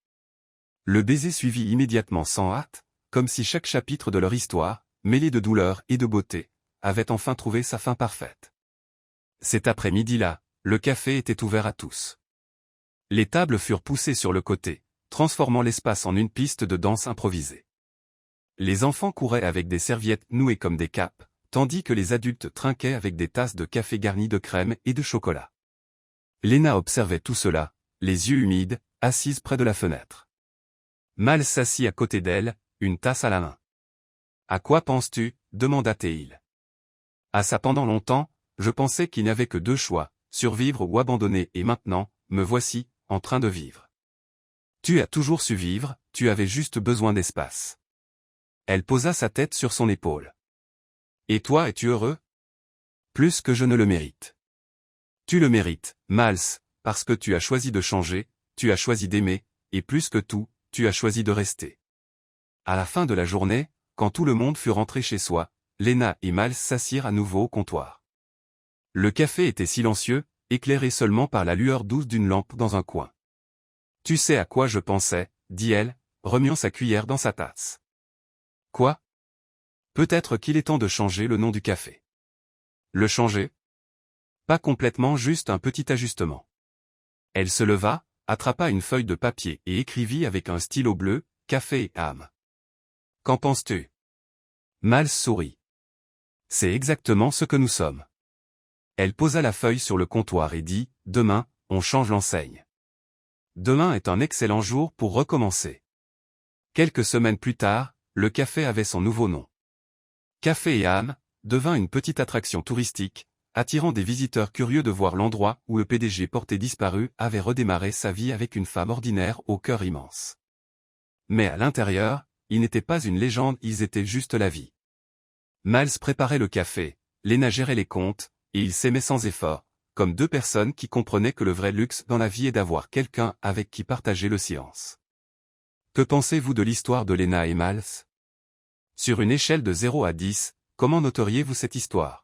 S1: Le baiser suivit immédiatement sans hâte, comme si chaque chapitre de leur histoire, mêlé de douleur et de beauté, avait enfin trouvé sa fin parfaite. Cet après-midi-là, le café était ouvert à tous. Les tables furent poussées sur le côté, transformant l'espace en une piste de danse improvisée. Les enfants couraient avec des serviettes nouées comme des capes, tandis que les adultes trinquaient avec des tasses de café garnies de crème et de chocolat. Lena observait tout cela, les yeux humides, assise près de la fenêtre. Miles s'assit à côté d'elle, une tasse à la main. « À quoi penses-tu » demanda-t-il. « À ça. Pendant longtemps, je pensais qu'il n'y avait que 2 choix, survivre ou abandonner, et maintenant, me voici, en train de vivre. Tu as toujours su vivre, tu avais juste besoin d'espace. » Elle posa sa tête sur son épaule. « Et toi, es-tu heureux ? » Plus que je ne le mérite. Tu le mérites, Miles, parce que tu as choisi de changer, tu as choisi d'aimer, et plus que tout, tu as choisi de rester. À la fin de la journée, quand tout le monde fut rentré chez soi, Lena et Miles s'assirent à nouveau au comptoir. Le café était silencieux, éclairé seulement par la lueur douce d'une lampe dans un coin. « Tu sais à quoi je pensais » dit-elle, remuant sa cuillère dans sa tasse. « Quoi ? Peut-être qu'il est temps de changer le nom du café. » Le changer ? Pas complètement, juste un petit ajustement. Elle se leva, attrapa une feuille de papier et écrivit avec un stylo bleu, « Café et âme ». Qu'en penses-tu ? Miles sourit. C'est exactement ce que nous sommes. Elle posa la feuille sur le comptoir et dit, « Demain, on change l'enseigne. Demain est un excellent jour pour recommencer. » Quelques semaines plus tard, le café avait son nouveau nom. Café et âme devint une petite attraction touristique, attirant des visiteurs curieux de voir l'endroit où le PDG porté disparu avait redémarré sa vie avec une femme ordinaire au cœur immense. Mais à l'intérieur, ils n'étaient pas une légende, ils étaient juste la vie. Miles préparait le café, Lena gérait les comptes, et ils s'aimaient sans effort, comme deux personnes qui comprenaient que le vrai luxe dans la vie est d'avoir quelqu'un avec qui partager le silence. Que pensez-vous de l'histoire de Lena et Miles? Sur une échelle de 0 à 10, comment noteriez-vous cette histoire?